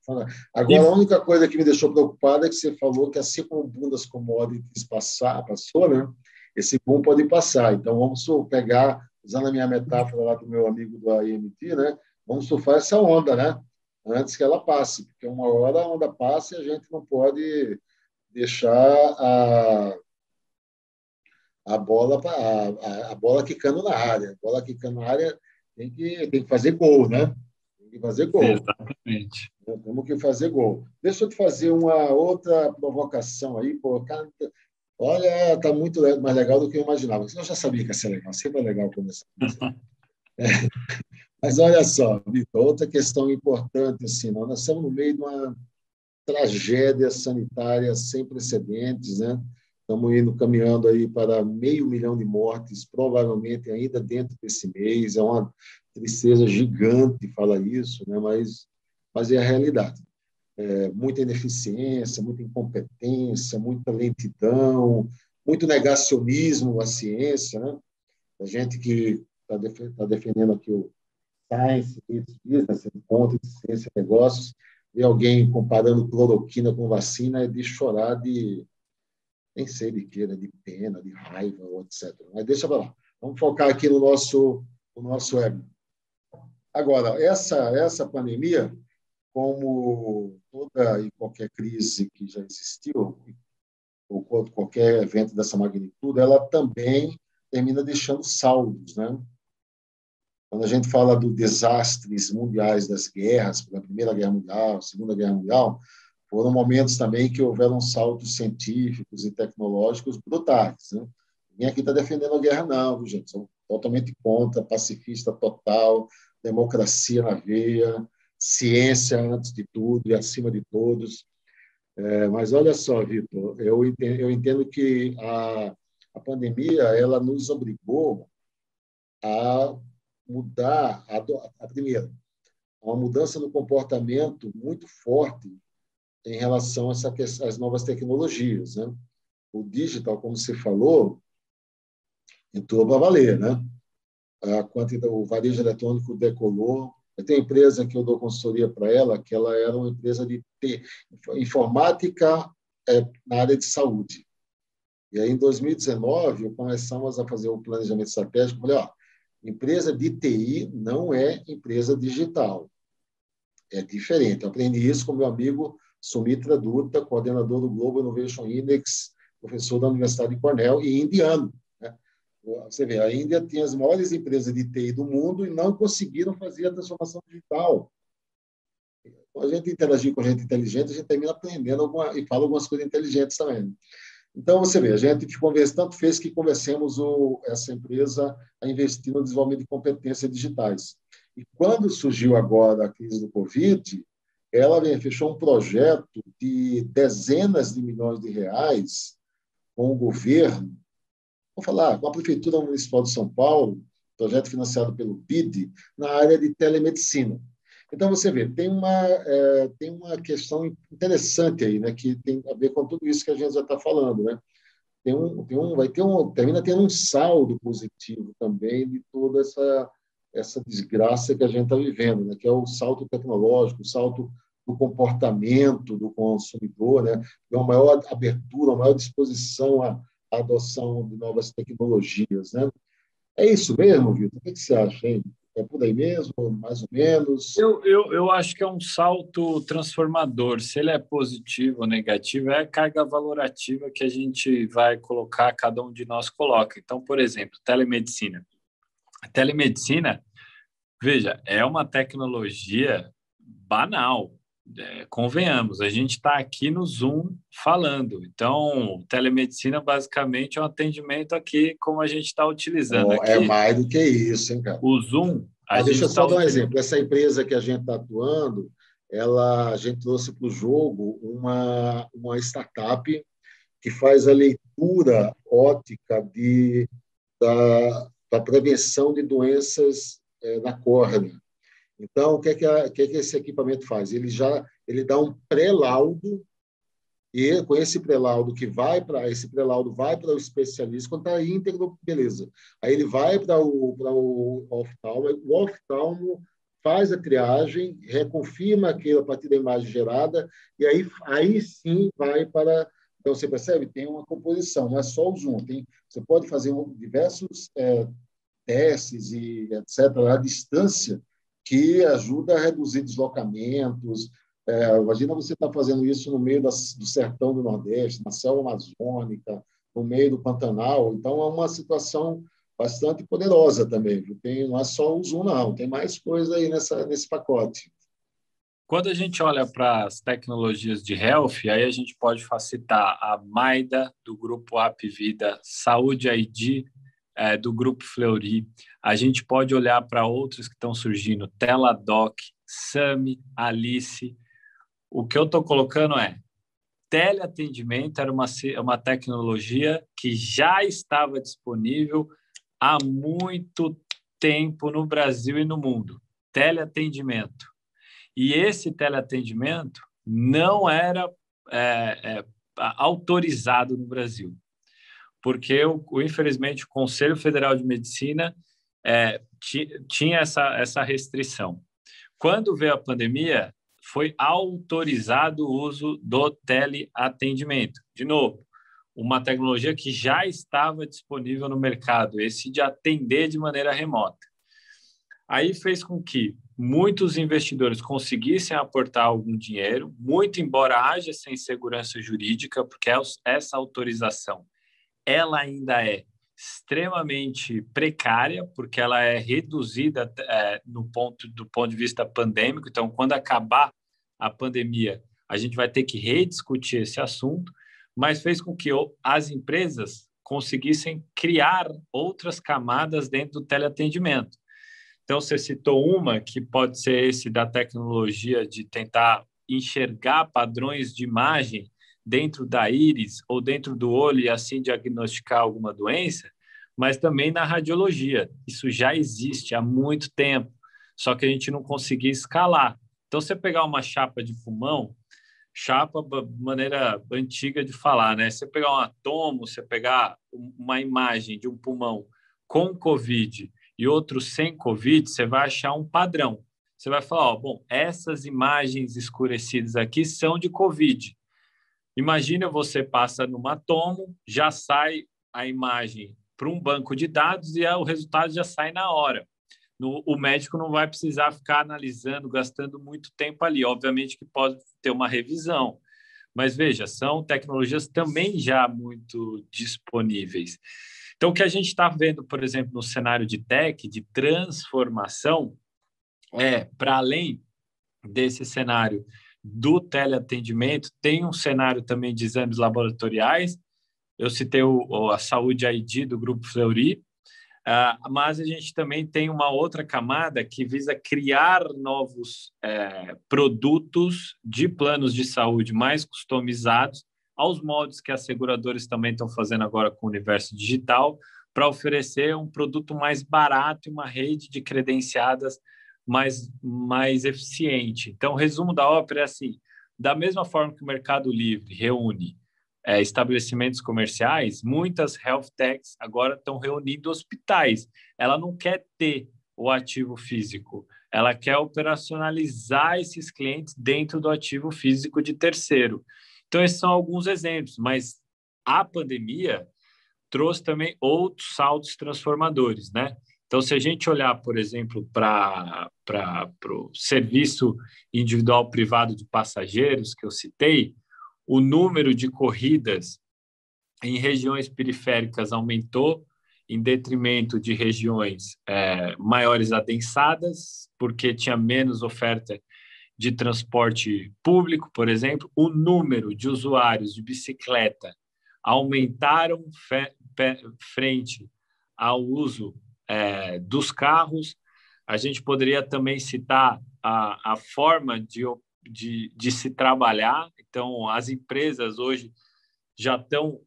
Agora, a única coisa que me deixou preocupado é que você falou que assim como o boom das commodities passou, né? Esse boom pode passar. Então, vamos pegar, usando a minha metáfora lá do meu amigo do IMT, né? Vamos surfar essa onda, né? Antes que ela passe, porque uma hora a onda passa e a gente não pode deixar a bola quicando na área. A bola quicando na área tem que fazer gol, né? Tem que fazer gol. Exatamente. Temos que fazer gol. Deixa eu te fazer uma outra provocação aí. Pô, cara, olha, está muito mais legal do que eu imaginava. Eu já sabia que ia ser legal. Sempre é legal começar. Mas olha só, Vitor, outra questão importante, assim, nós estamos no meio de uma tragédia sanitária sem precedentes, né? Estamos caminhando aí para 500.000 de mortes, provavelmente ainda dentro desse mês. É uma tristeza gigante falar isso, né? Mas é a realidade. Muita ineficiência, muita incompetência, muita lentidão, muito negacionismo à ciência, né? A gente que tá defendendo aqui o Science Meets Business, encontro de ciência e negócios, e alguém comparando cloroquina com vacina é de chorar de, nem sei de que, né, de pena, de raiva, ou etc. Mas deixa para lá. Vamos focar aqui no nosso web. Agora, essa pandemia, como toda e qualquer crise que já existiu, ou qualquer evento dessa magnitude, ela também termina deixando saldos, né? Quando a gente fala dos desastres mundiais das guerras, a Primeira Guerra Mundial, a Segunda Guerra Mundial, foram momentos também que houveram saltos científicos e tecnológicos brutais, né? Ninguém aqui está defendendo a guerra, não, viu, gente? São totalmente contra, pacifista total, democracia na veia, ciência antes de tudo e acima de todos. Mas olha só, Vitor, eu entendo que a pandemia ela nos obrigou a mudar, primeiro, uma mudança no comportamento muito forte em relação a às novas tecnologias, né? O digital, como você falou, entrou para valer, né? O varejo eletrônico decolou. Eu tenho uma empresa que eu dou consultoria para ela, que ela era uma empresa de informática na área de saúde. E aí, em 2019, começamos a fazer um planejamento estratégico. Falei, empresa de TI não é empresa digital. É diferente. Eu aprendi isso com meu amigo Sumitra Dutta, coordenador do Global Innovation Index, professor da Universidade de Cornell e indiano. Né? Você vê, a Índia tem as maiores empresas de TI do mundo e não conseguiram fazer a transformação digital. Quando a gente interagir com gente inteligente, a gente termina aprendendo e fala algumas coisas inteligentes também. Então, você vê, a gente tanto fez que convencemos essa empresa a investir no desenvolvimento de competências digitais. E quando surgiu agora a crise do Covid, ela fechou um projeto de dezenas de milhões de reais com o governo, vou falar, com a Prefeitura Municipal de São Paulo, projeto financiado pelo BID, na área de telemedicina. Então, você vê, tem uma questão interessante aí, né, que tem a ver com tudo isso que a gente já está falando, né? Termina tendo um saldo positivo também de toda essa desgraça que a gente está vivendo, né? Que é o salto tecnológico, o salto do comportamento do consumidor, né? É uma maior abertura, uma maior disposição à adoção de novas tecnologias, né? É isso mesmo, Vitor? O que você acha, hein? É por aí mesmo, mais ou menos? Eu acho que é um salto transformador. Se ele é positivo ou negativo, é a carga valorativa que a gente vai colocar, cada um de nós coloca. Então, por exemplo, telemedicina. A telemedicina, veja, é uma tecnologia banal. Convenhamos, a gente está aqui no Zoom falando. Então, telemedicina basicamente é um atendimento aqui como a gente está utilizando É aqui. mais do que isso, hein, cara? O Zoom, a Deixa gente eu está só dar um utilizando. exemplo. Essa empresa que a gente está atuando, a gente trouxe para o jogo uma startup que faz a leitura óptica da prevenção de doenças na córnea. Então, o que é que esse equipamento faz? Ele dá um pré-laudo e com esse pré-laudo vai para o especialista, quando está íntegro, beleza. Aí ele vai para o oftalmo, o oftalmo faz a triagem, reconfirma aquilo a partir da imagem gerada, e aí sim vai para... Então, você percebe? Tem uma composição, não é só o zoom. Você pode fazer diversos testes e etc. à distância que ajuda a reduzir deslocamentos. Imagina você estar fazendo isso no meio do sertão do Nordeste, na selva amazônica, no meio do Pantanal. Então, é uma situação bastante poderosa também. Não é só o Zoom, não. Tem mais coisa aí nesse pacote. Quando a gente olha para as tecnologias de health, aí a gente pode citar a Maida, do grupo Apvida, Saúde ID, do grupo Fleury. A gente pode olhar para outros que estão surgindo, Teladoc, Sami, Alice. O que eu estou colocando teleatendimento era uma tecnologia que já estava disponível há muito tempo no Brasil e no mundo. Teleatendimento. E esse teleatendimento não era autorizado no Brasil, porque, infelizmente, o Conselho Federal de Medicina tinha essa restrição. Quando veio a pandemia, foi autorizado o uso do teleatendimento. De novo, uma tecnologia que já estava disponível no mercado, esse de atender de maneira remota. Aí fez com que muitos investidores conseguissem aportar algum dinheiro, muito embora haja essa insegurança jurídica, porque essa autorização ela ainda é extremamente precária, porque ela é reduzida do ponto de vista pandêmico. Então, quando acabar a pandemia, a gente vai ter que rediscutir esse assunto, mas fez com que as empresas conseguissem criar outras camadas dentro do teleatendimento. Então, você citou uma que pode ser esse da tecnologia de tentar enxergar padrões de imagem dentro da íris ou dentro do olho e assim diagnosticar alguma doença, mas também na radiologia. Isso já existe há muito tempo, só que a gente não conseguia escalar. Então, você pegar uma chapa de pulmão, chapa, maneira antiga de falar, né? Você pegar um atomo, você pegar uma imagem de um pulmão com COVID e outro sem COVID, você vai achar um padrão. Você vai falar, bom, essas imagens escurecidas aqui são de COVID. Imagina você passa num atomo, já sai a imagem para um banco de dados e o resultado já sai na hora. O médico não vai precisar ficar analisando, gastando muito tempo ali. Obviamente que pode ter uma revisão, mas veja, são tecnologias também já muito disponíveis. Então, o que a gente está vendo, por exemplo, no cenário de tech, de transformação, para além desse cenário do teleatendimento, tem um cenário também de exames laboratoriais. Eu citei a Saúde ID do Grupo Fleury, mas a gente também tem uma outra camada que visa criar novos produtos de planos de saúde mais customizados aos moldes que as seguradoras também estão fazendo agora com o universo digital, para oferecer um produto mais barato e uma rede de credenciadas mais eficiente. Então, o resumo da ópera é assim: da mesma forma que o Mercado Livre reúne estabelecimentos comerciais, muitas health techs agora estão reunindo hospitais. Ela não quer ter o ativo físico, ela quer operacionalizar esses clientes dentro do ativo físico de terceiro. Então, esses são alguns exemplos, mas a pandemia trouxe também outros saltos transformadores, né? Então, se a gente olhar, por exemplo, para o serviço individual privado de passageiros que eu citei, o número de corridas em regiões periféricas aumentou em detrimento de regiões maiores adensadas, porque tinha menos oferta de transporte público, por exemplo. O número de usuários de bicicleta aumentaram frente ao uso dos carros. A gente poderia também citar a forma de se trabalhar. Então, as empresas hoje já estão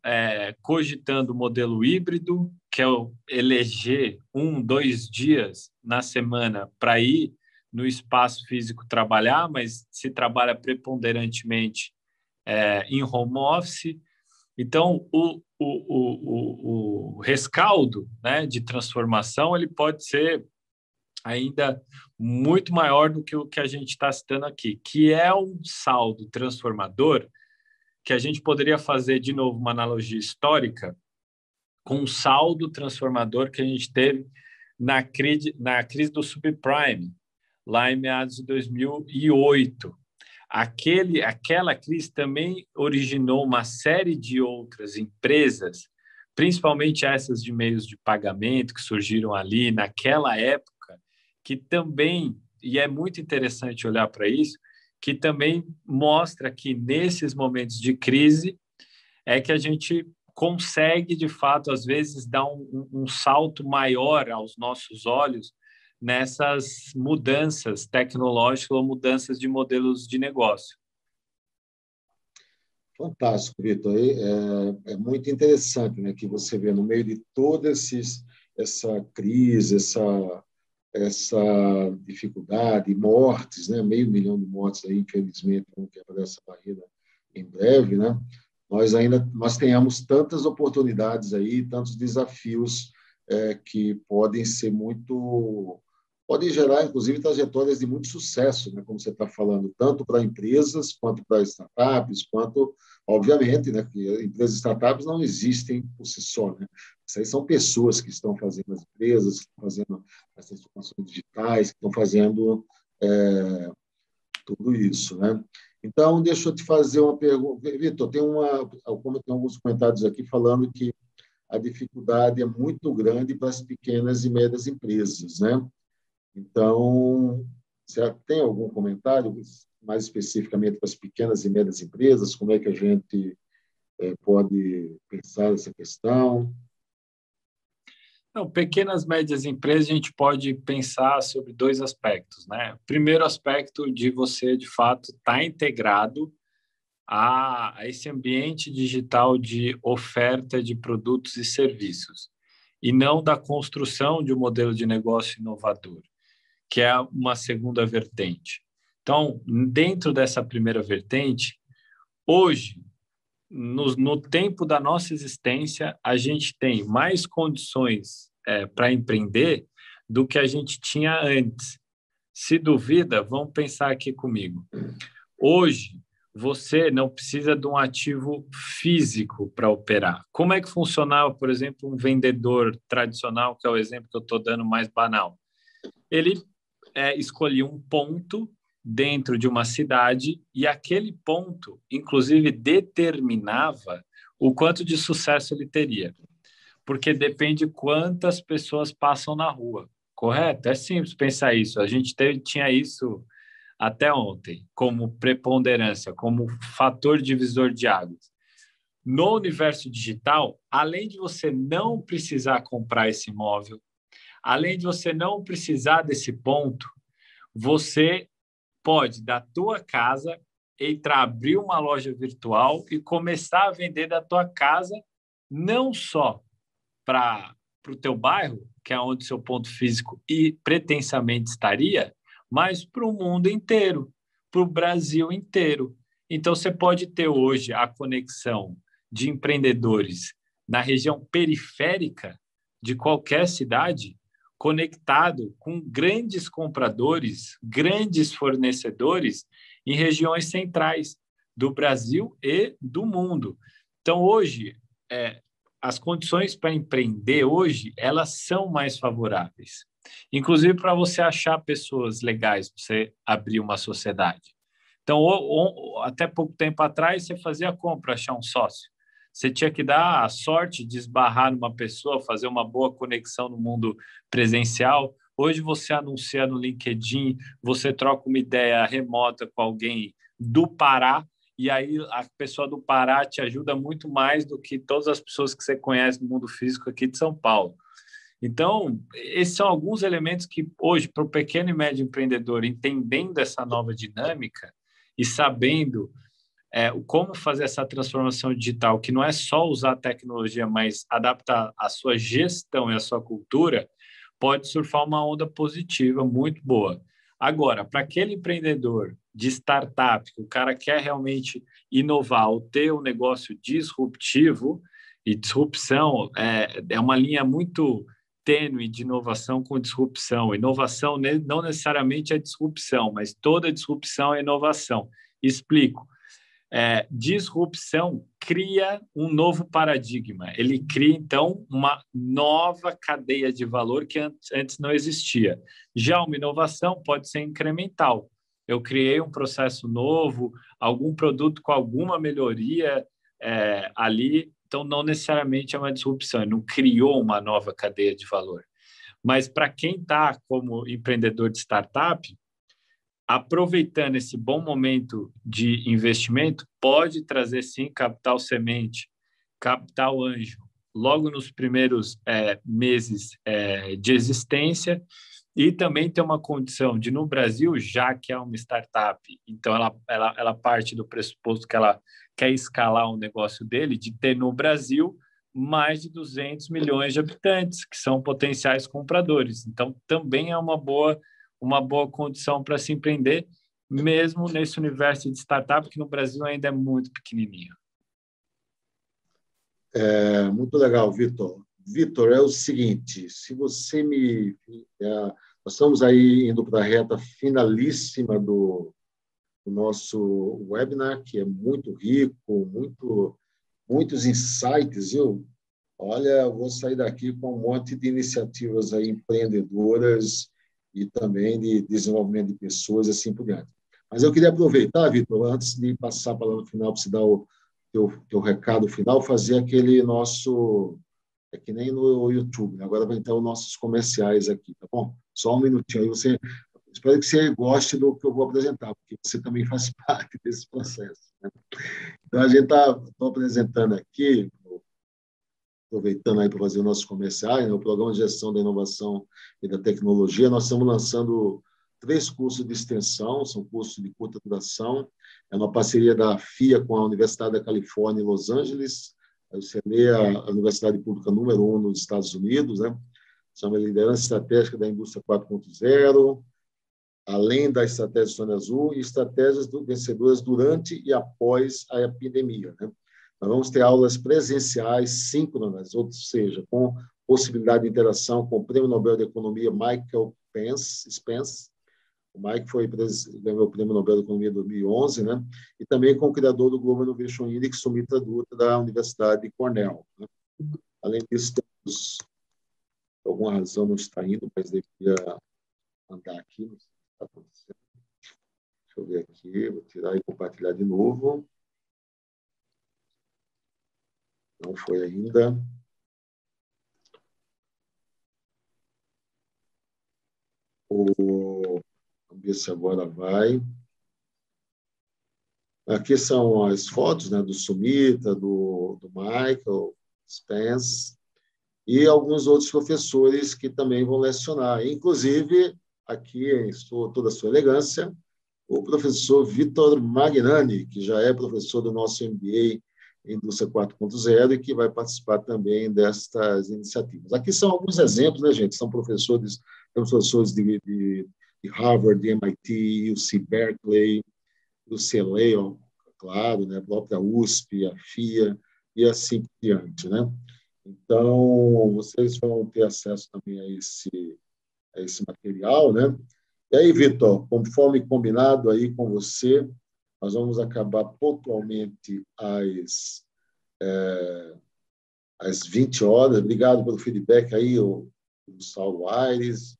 cogitando o modelo híbrido, que é eleger 2 dias na semana para ir no espaço físico trabalhar, mas se trabalha preponderantemente em home office. Então, o rescaldo, né, de transformação ele pode ser ainda muito maior do que o que a gente está citando aqui, que é um saldo transformador que a gente poderia fazer, de novo, uma analogia histórica com um saldo transformador que a gente teve na crise do subprime, lá em meados de 2008. Aquela crise também originou uma série de outras empresas, principalmente essas de meios de pagamento que surgiram ali naquela época, que também, e é muito interessante olhar para isso, que também mostra que nesses momentos de crise é que a gente consegue, de fato, às vezes, dar um salto maior aos nossos olhos nessas mudanças tecnológicas ou mudanças de modelos de negócio. Fantástico, Vitor. É muito interessante, né, que você vê no meio de toda essa crise, essa dificuldade, mortes, né, 500 mil de mortes aí, infelizmente, vamos quebrar essa barreira em breve, né? Nós tenhamos tantas oportunidades aí, tantos desafios que podem ser muito... podem gerar, inclusive, trajetórias de muito sucesso, né, como você está falando, tanto para empresas, quanto para startups, quanto, obviamente, né, que empresas e startups não existem por si só, né? Isso aí são pessoas que estão fazendo as empresas, que estão fazendo as transformações digitais, que estão fazendo tudo isso, né? Então, deixa eu te fazer uma pergunta. Vitor, como tem alguns comentários aqui falando que a dificuldade é muito grande para as pequenas e médias empresas, né? Então, você tem algum comentário mais especificamente para as pequenas e médias empresas? Como é que a gente pode pensar essa questão? Não, pequenas, médias empresas, a gente pode pensar sobre dois aspectos, né? Primeiro aspecto de você, de fato, estar integrado a esse ambiente digital de oferta de produtos e serviços, e não da construção de um modelo de negócio inovador, que é uma segunda vertente. Então, dentro dessa primeira vertente, hoje, no tempo da nossa existência, a gente tem mais condições para empreender do que a gente tinha antes. Se duvida, vamos pensar aqui comigo. Hoje, você não precisa de um ativo físico para operar. Como é que funcionava, por exemplo, um vendedor tradicional, que é o exemplo que eu estou dando mais banal? Ele escolhia um ponto dentro de uma cidade e aquele ponto, inclusive, determinava o quanto de sucesso ele teria, porque depende quantas pessoas passam na rua, correto? É simples pensar isso. A gente tinha isso até ontem como preponderância, como fator divisor de águas. No universo digital, além de você não precisar comprar esse imóvel, além de você não precisar desse ponto, você pode, da tua casa, entrar, abrir uma loja virtual e começar a vender da tua casa, não só para o teu bairro, que é onde seu ponto físico e pretensamente estaria, mas para o mundo inteiro, para o Brasil inteiro. Então, você pode ter hoje a conexão de empreendedores na região periférica de qualquer cidade, conectado com grandes compradores, grandes fornecedores em regiões centrais do Brasil e do mundo. Então, hoje, as condições para empreender hoje, elas são mais favoráveis. Inclusive para você achar pessoas legais, para você abrir uma sociedade. Então, até pouco tempo atrás, você fazia como para achar um sócio? Você tinha que dar a sorte de esbarrar numa pessoa, fazer uma boa conexão no mundo presencial. Hoje você anuncia no LinkedIn, você troca uma ideia remota com alguém do Pará, e aí a pessoa do Pará te ajuda muito mais do que todas as pessoas que você conhece no mundo físico aqui de São Paulo. Então, esses são alguns elementos que hoje, para o pequeno e médio empreendedor, entendendo essa nova dinâmica e sabendo como fazer essa transformação digital, que não é só usar a tecnologia, mas adaptar a sua gestão e a sua cultura, pode surfar uma onda positiva muito boa. Agora, para aquele empreendedor de startup, que o cara quer realmente inovar ou ter um negócio disruptivo, e disrupção é uma linha muito tênue de inovação com disrupção. Inovação não necessariamente é disrupção, mas toda disrupção é inovação. Explico. Disrupção cria um novo paradigma. Ele cria, então, uma nova cadeia de valor que antes não existia. Já uma inovação pode ser incremental. Eu criei um processo novo, algum produto com alguma melhoria ali, então não necessariamente é uma disrupção, ele não criou uma nova cadeia de valor. Mas para quem está como empreendedor de startup, aproveitando esse bom momento de investimento, pode trazer sim capital semente, capital anjo, logo nos primeiros meses de existência, e também ter uma condição de, no Brasil, já que é uma startup, então ela parte do pressuposto que ela quer escalar um negócio dele, de ter no Brasil mais de 200 milhões de habitantes, que são potenciais compradores. Então, também é uma boa condição para se empreender, mesmo nesse universo de startup, que no Brasil ainda é muito pequenininho. Muito legal, Vitor. Vitor, é o seguinte, se você me... nós estamos aí indo para a reta finalíssima do nosso webinar, que é muito rico, muitos insights, viu? Olha, eu vou sair daqui com um monte de iniciativas aí empreendedoras e também de desenvolvimento de pessoas, assim por diante. Mas eu queria aproveitar, Vitor, antes de passar para lá no final, para você dar o teu recado final, fazer aquele nosso... É que nem no YouTube, né? Agora vai entrar os nossos comerciais aqui, tá bom? Só um minutinho aí. Espero que você goste do que eu vou apresentar, porque você também faz parte desse processo, né? Então, a gente está apresentando aqui, aproveitando aí para fazer os nossos comerciais, né? O Programa de Gestão da Inovação e da Tecnologia. Nós estamos lançando 3 cursos de extensão, são cursos de curta duração. É uma parceria da FIA com a Universidade da Califórnia em Los Angeles, a UCLA, a Universidade Pública número 1 nos Estados Unidos, né? Chama Liderança Estratégica da Indústria 4.0, além da estratégia Sonho Azul e estratégias vencedoras durante e após a epidemia, né? Nós vamos ter aulas presenciais síncronas, ou seja, com possibilidade de interação com o Prêmio Nobel de Economia Michael Spence. O Mike ganhou o Prêmio Nobel de Economia em 2011, né? E também com o criador do Global Innovation Index, Sumitra Dutta, da Universidade de Cornell, né? Além disso, temos, por alguma razão não está indo, mas deveria andar aqui, não sei o que está acontecendo. Deixa eu ver aqui, vou tirar e compartilhar de novo. Não foi ainda. Vamos ver se agora vai. Aqui são as fotos, né, do Sumita, do Michael Spence e alguns outros professores que também vão lecionar. Inclusive, aqui em toda a sua elegância, o professor Vitor Magnani, que já é professor do nosso MBA em Indústria 4.0 e que vai participar também destas iniciativas. Aqui são alguns exemplos, né, gente? São professores, temos professores de Harvard, de MIT, UC Berkeley, UCLA, claro, né, a própria USP, a FIA e assim por diante, né? Então, vocês vão ter acesso também a esse material, né? E aí, Vitor, conforme combinado aí com você, nós vamos acabar pontualmente às 20 horas. Obrigado pelo feedback aí, o Saulo Aires.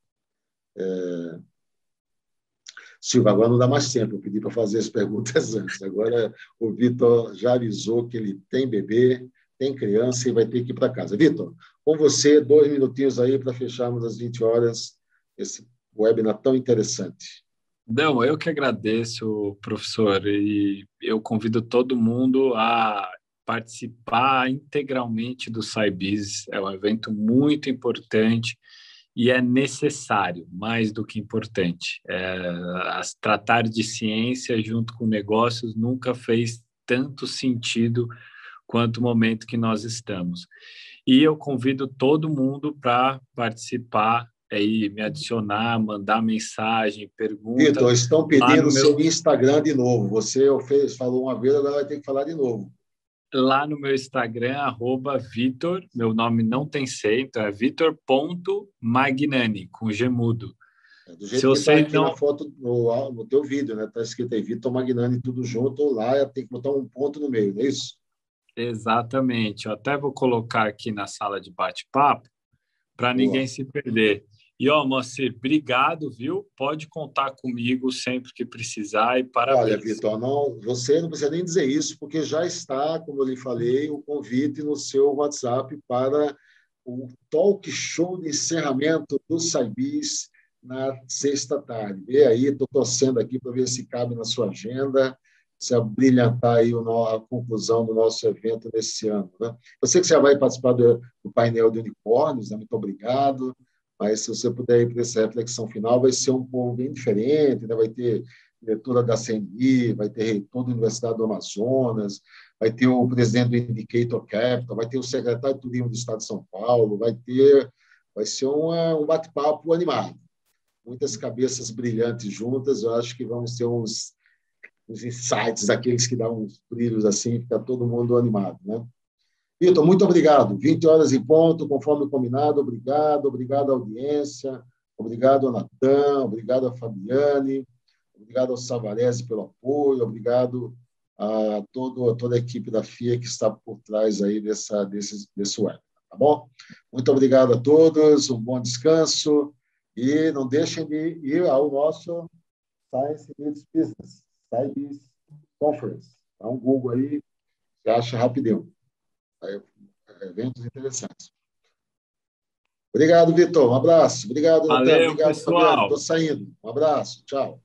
Silva, agora não dá mais tempo, eu pedi para fazer as perguntas antes. Agora o Vitor já avisou que ele tem bebê, tem criança e vai ter que ir para casa. Vitor, com você, 2 minutinhos aí para fecharmos às 20 horas esse webinar tão interessante. Não, eu que agradeço, professor, e eu convido todo mundo a participar integralmente do SciBiz. É um evento muito importante e é necessário, mais do que importante. Tratar de ciência junto com negócios nunca fez tanto sentido quanto o momento que nós estamos. E eu convido todo mundo para participar, aí me adicionar, mandar mensagem, pergunta. Vitor, estão pedindo o seu Instagram de novo. Você falou uma vez, agora vai ter que falar de novo. Lá no meu Instagram, @Vitor, meu nome não tem C, então é Vitor.Magnani, com G mudo. Do jeito que está aqui na foto, no teu vídeo, né? Está escrito aí, Vitor Magnani, tudo junto, lá tem que botar um ponto no meio, não é isso? Exatamente. Eu até vou colocar aqui na sala de bate-papo para ninguém se perder. E, Moacir, obrigado, viu? Pode contar comigo sempre que precisar e parabéns. Olha, Vitor, você não precisa nem dizer isso, porque já está, como eu lhe falei, o convite no seu WhatsApp para o talk show de encerramento do SciBiz na sexta tarde. E aí, estou torcendo aqui para ver se cabe na sua agenda, se abrilhantar aí a conclusão do nosso evento nesse ano, né? Eu sei que você vai participar do painel de unicórnios, né? Muito obrigado. Mas se você puder ir para essa reflexão final, vai ser um pouco bem diferente, né? Vai ter diretora da CNI, vai ter reitor da Universidade do Amazonas, vai ter o presidente do Indicator Capital, vai ter o secretário de Turismo do Estado de São Paulo, vai ser um bate-papo animado. Muitas cabeças brilhantes juntas, eu acho que vão ser uns insights daqueles que dão uns brilhos assim, fica todo mundo animado, né? Vitor, muito obrigado. 20 horas em ponto, conforme combinado. Obrigado, obrigado à audiência, obrigado ao Natan, obrigado à Fabiane, obrigado ao Savarese pelo apoio, obrigado a toda a equipe da FIA que está por trás aí desse web. Tá bom? Muito obrigado a todos, um bom descanso e não deixem de ir ao nosso Science Meets Business, Science Conference. Dá um Google aí, você acha rapidinho. Eventos interessantes. Obrigado, Vitor. Um abraço. Obrigado, Natan. Valeu, Obrigado, Fabiano. pessoal. Estou saindo. Um abraço. Tchau.